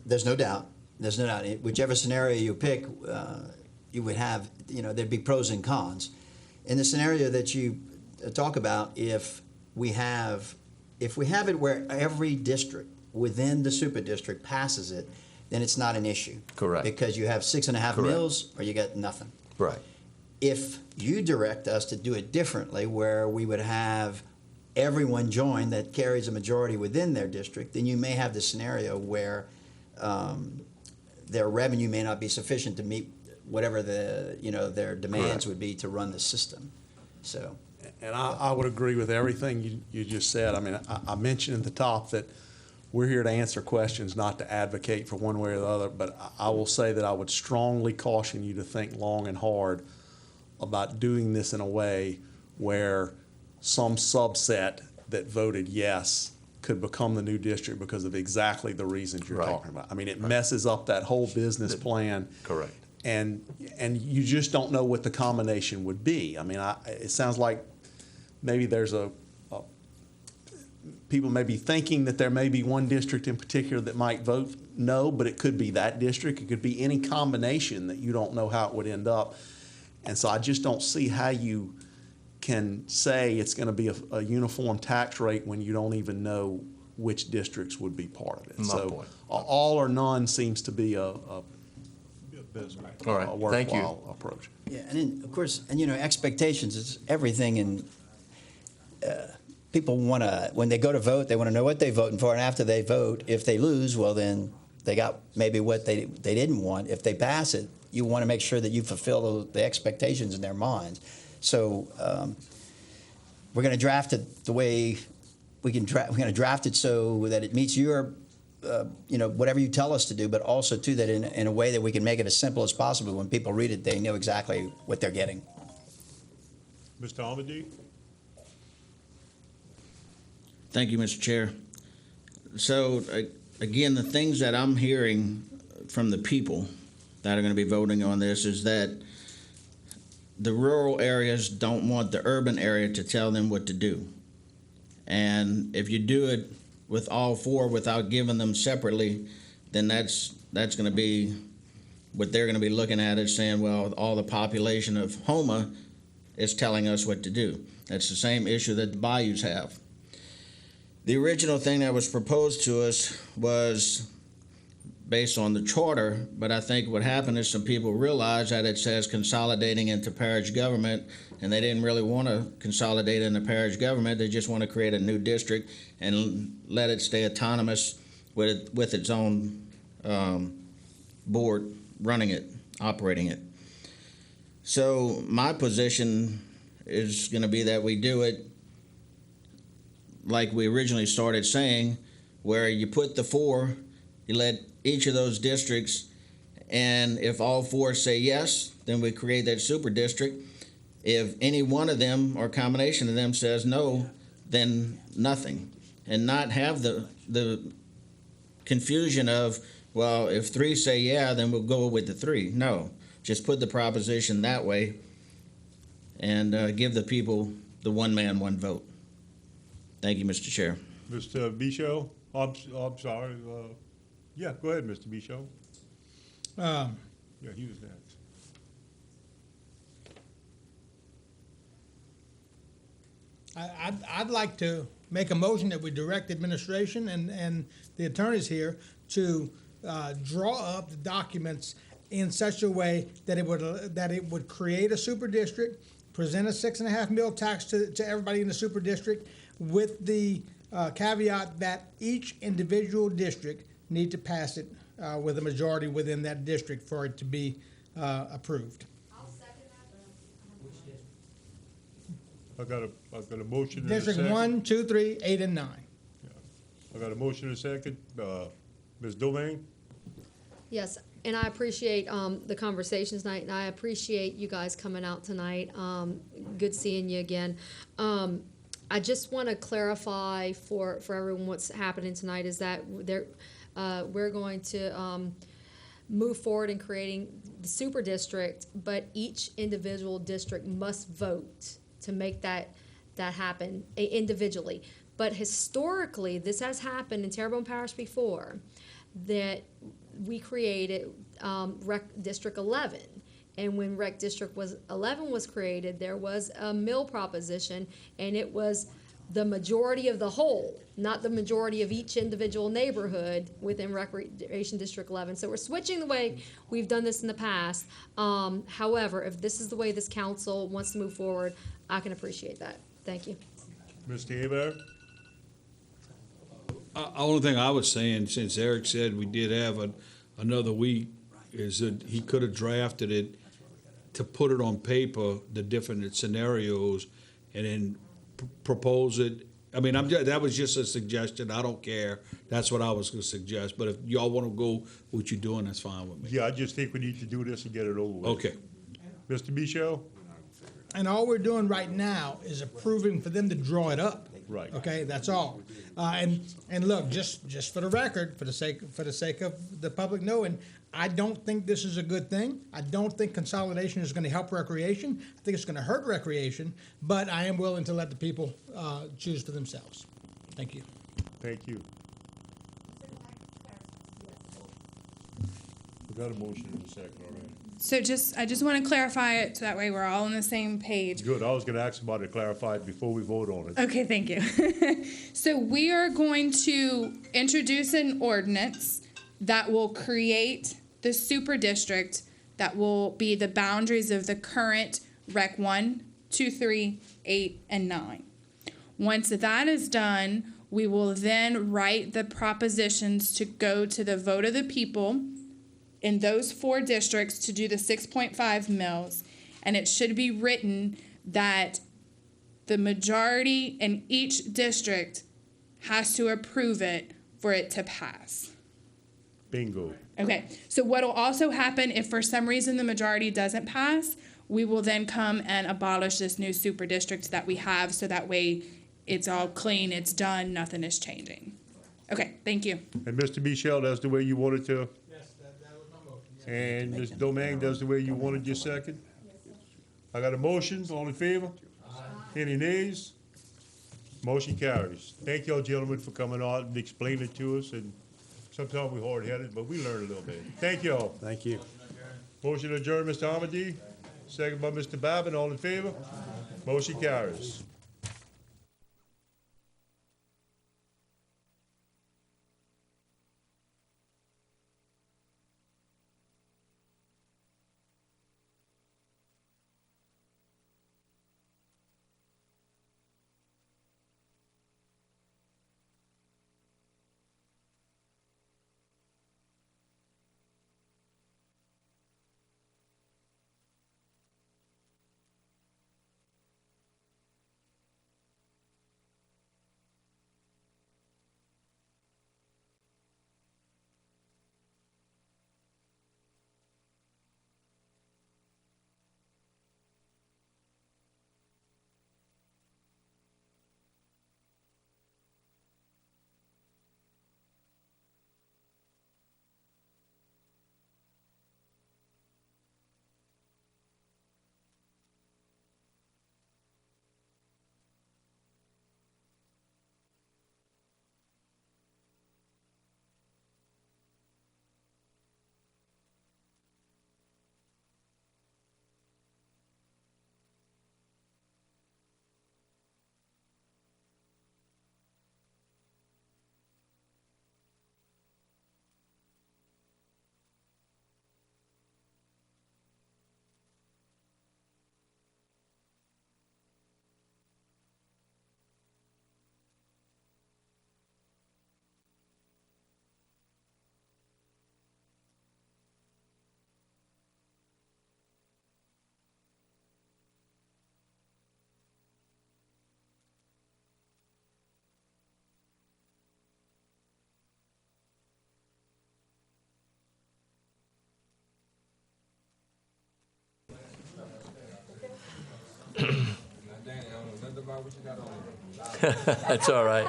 There's no doubt. There's no doubt. Whichever scenario you pick, you would have, there'd be pros and cons. In the scenario that you talk about, if we have it where every district within the super district passes it, then it's not an issue. Correct. Because you have 6.5 mills or you get nothing. Right. If you direct us to do it differently, where we would have everyone join that carries a majority within their district, then you may have the scenario where their revenue may not be sufficient to meet whatever their demands would be to run the system. So And I would agree with everything you just said. I mean, I mentioned at the top that we're here to answer questions, not to advocate for one way or the other. But I will say that I would strongly caution you to think long and hard about doing this in a way where some subset that voted yes could become the new district because of exactly the reasons you're Right. talking about. I mean, it messes up that whole business plan. Correct. And you just don't know what the combination would be. I mean, it sounds like maybe there's people may be thinking that there may be one district in particular that might vote no, but it could be that district. It could be any combination that you don't know how it would end up. And so I just don't see how you can say it's going to be a uniform tax rate when you don't even know which districts would be part of it. My point. All or none seems to be a All right. worthwhile Thank you. approach. Yeah, and then, of course, and expectations is everything. And people want to, when they go to vote, they want to know what they're voting for. And after they vote, if they lose, well, then they got maybe what they didn't want. If they pass it, you want to make sure that you fulfill the expectations in their minds. So we're going to draft it the way we're going to draft it so that it meets your whatever you tell us to do, but also too that in a way that we can make it as simple as possible. When people read it, they know exactly what they're getting. Mr. Amadi? Thank you, Mr. Chair. So, again, the things that I'm hearing from the people that are going to be voting on this is that the rural areas don't want the urban area to tell them what to do. And if you do it with all four without giving them separately, then that's going to be what they're going to be looking at is saying, well, all the population of Houma is telling us what to do. That's the same issue that the Bayous have. The original thing that was proposed to us was based on the charter, but I think what happened is some people realized that it says consolidating into parish government, and they didn't really want to consolidate into parish government. They just want to create a new district and let it stay autonomous with its own board running it, operating it. So my position is going to be that we do it like we originally started saying, where you put the four, you let each of those districts, and if all four say yes, then we create that super district. If any one of them or combination of them says no, then nothing. And not have the confusion of, well, if three say yeah, then we'll go with the three. No, just put the proposition that way and give the people the one man, one vote. Thank you, Mr. Chair. Mr. Michaud? I'm sorry. Yeah, go ahead, Mr. Michaud. Yeah, he was next. I'd like to make a motion that we direct administration and the attorneys here to draw up the documents in such a way that it would create a super district, present a 6.5 mil tax to everybody in the super district, with the caveat that each individual district need to pass it with a majority within that district for it to be approved. I'll second that. I got a motion and a District second. 1, 2, 3, 8, and 9. I got a motion and a second. Ms. Domingue? Yes, and I appreciate the conversations tonight, and I appreciate you guys coming out tonight. Good seeing you again. I just want to clarify for everyone what's happening tonight is that we're going to move forward in creating the super district, but each individual district must vote to make that happen individually. But historically, this has happened in Terrebonne Parish before, that we created Rec District 11. And when Rec District 11 was created, there was a mill proposition, and it was the majority of the whole, not the majority of each individual neighborhood within Recreation District 11. So we're switching the way we've done this in the past. However, if this is the way this council wants to move forward, I can appreciate that. Thank you. Mr. Hebert? Only thing I was saying, since Eric said we did have another week, is that he could have drafted it to put it on paper, the different scenarios, and then propose it. I mean, that was just a suggestion. I don't care. That's what I was going to suggest. But if y'all want to go what you're doing, that's fine with me. Yeah, I just think we need to do this and get it over with. Okay. Mr. Michel? And all we're doing right now is approving for them to draw it up. Right. Okay, that's all. And look, just for the record, for the sake of the public knowing, I don't think this is a good thing. I don't think consolidation is going to help recreation. I think it's going to hurt recreation. But I am willing to let the people choose for themselves. Thank you. Thank you. We got a motion in a second already. So I just want to clarify it so that way we're all on the same page. Good. I was going to ask somebody to clarify it before we vote on it. Okay, thank you. So we are going to introduce an ordinance that will create the super district that will be the boundaries of the current Rec 1, 2, 3, 8, and 9. Once that is done, we will then write the propositions to go to the vote of the people in those 4 districts to do the 6.5 mils, and it should be written that the majority in each district has to approve it for it to pass. Bingo. Okay, so what will also happen if for some reason the majority doesn't pass, we will then come and abolish this new super district that we have, so that way it's all clean, it's done, nothing is changing. Okay, thank you. And Mr. Michel, that's the way you wanted to? Yes, that was my motion. And Ms. Domingue, that's the way you wanted your second? I got a motion. All in favor? Any nays? Motion carries. Thank y'all gentlemen for coming out and explaining it to us. And sometimes we're hard-headed, but we learn a little bit. Thank y'all. Thank you. Motion adjourned, Mr. Amadi. Second by Mr. Babin. All in favor? Motion carries. That's all right.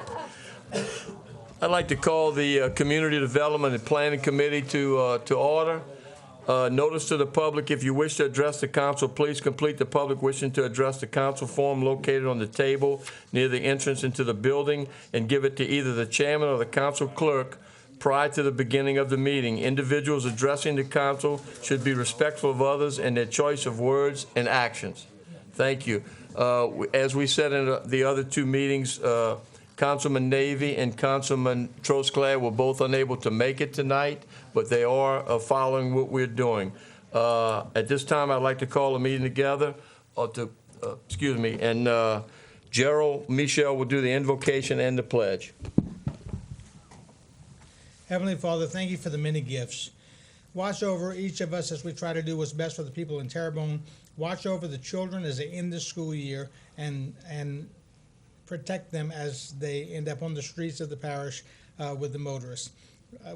I'd like to call the Community Development and Planning Committee to order. Notice to the public, if you wish to address the council, please complete the public wishing to address the council form located on the table near the entrance into the building and give it to either the chairman or the council clerk prior to the beginning of the meeting. Individuals addressing the council should be respectful of others and their choice of words and actions. Thank you. As we said in the other two meetings, Councilman Navy and Councilman Trosclair were both unable to make it tonight, but they are following what we're doing. At this time, I'd like to call a meeting together, and Gerald Michel will do the invocation and the pledge. Heavenly Father, thank you for the many gifts. watch over each of us as we try to do what's best for the people in Terrebonne. Watch over the children as they end the school year and protect them as they end up on the streets of the parish with the motorists.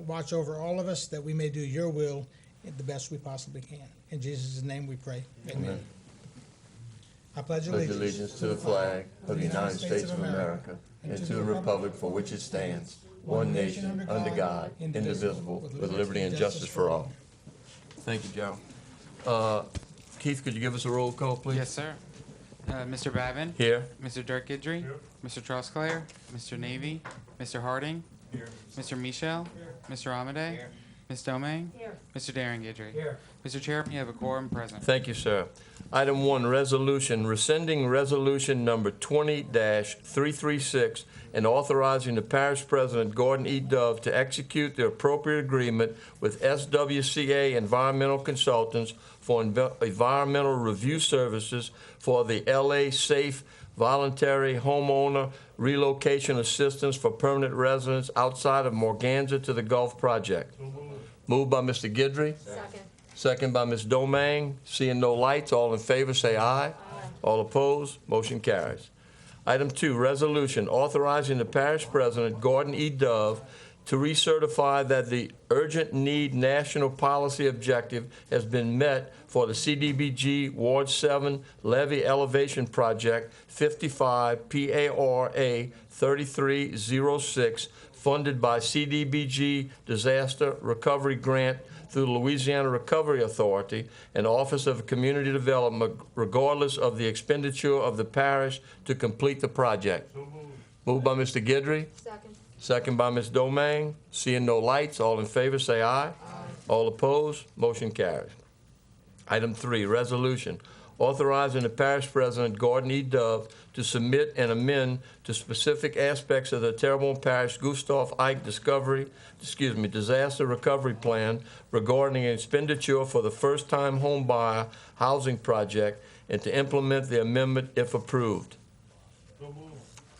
Watch over all of us that we may do your will the best we possibly can. In Jesus' name we pray. Amen. I pledge allegiance to the flag of the United States of America and to the republic for which it stands, one nation, under God, indivisible, with liberty and justice for all. Thank you, Joe. Keith, could you give us a roll call, please? Yes, sir. Mr. Babin? Here. Mr. Dirk Guidry? Here. Mr. Trosclair? Mr. Navy? Mr. Harding? Here. Mr. Michel? Here. Mr. Amade? Here. Ms. Domingue? Here. Mr. Darren Guidry? Here. Mr. Chairman, you have a quorum present. Thank you, sir. Item 1, resolution, rescinding resolution number 20-336 and authorizing the parish president, Gordon E. Dove, to execute the appropriate agreement with SWCA Environmental Consultants for environmental review services for the LA Safe Voluntary Homeowner Relocation Assistance for Permanent Residents outside of Morganza to the Gulf Project. Moved by Mr. Guidry. Second. Second by Ms. Domingue. Seeing no lights, all in favor say aye. Aye. All opposed, motion carries. Item 2, resolution authorizing the parish president, Gordon E. Dove, to recertify that the urgent need national policy objective has been met for the CDBG Ward 7 Levee Elevation Project 55 PARA 3306, funded by CDBG Disaster Recovery Grant through the Louisiana Recovery Authority and Office of Community Development, regardless of the expenditure of the parish to complete the project. Moved by Mr. Guidry. Second. Second by Ms. Domingue. Seeing no lights, all in favor say aye. Aye. All opposed, motion carries. Item 3, resolution authorizing the parish president, Gordon E. Dove, to submit and amend to specific aspects of the Terrebonne Parish Gustav Ike Disaster Recovery Plan regarding expenditure for the first-time home buyer housing project and to implement the amendment if approved.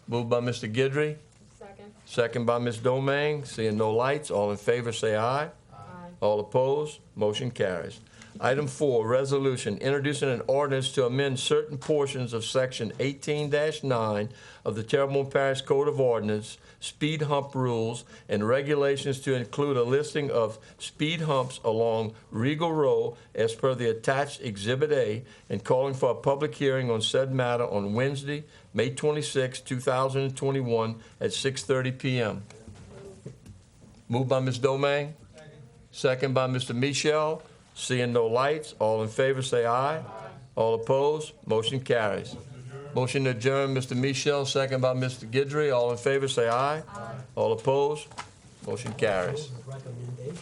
Moved by Mr. Guidry. Second. Second by Ms. Domingue. Seeing no lights, all in favor say aye. Aye. All opposed, motion carries. Item 4, resolution introducing an ordinance to amend certain portions of Section 18-9 of the Terrebonne Parish Code of Ordinance, speed hump rules, and regulations to include a listing of speed humps along Regal Row as per the attached Exhibit A, and calling for a public hearing on said matter on Wednesday, May 26, 2021 at 6:30 p.m. Moved by Ms. Domingue. Second by Mr. Michel. Seeing no lights, all in favor say aye. Aye. All opposed, motion carries. Motion to adjourn, Mr. Michel, second by Mr. Guidry. All in favor say aye. Aye. All opposed, motion carries. Recommendation.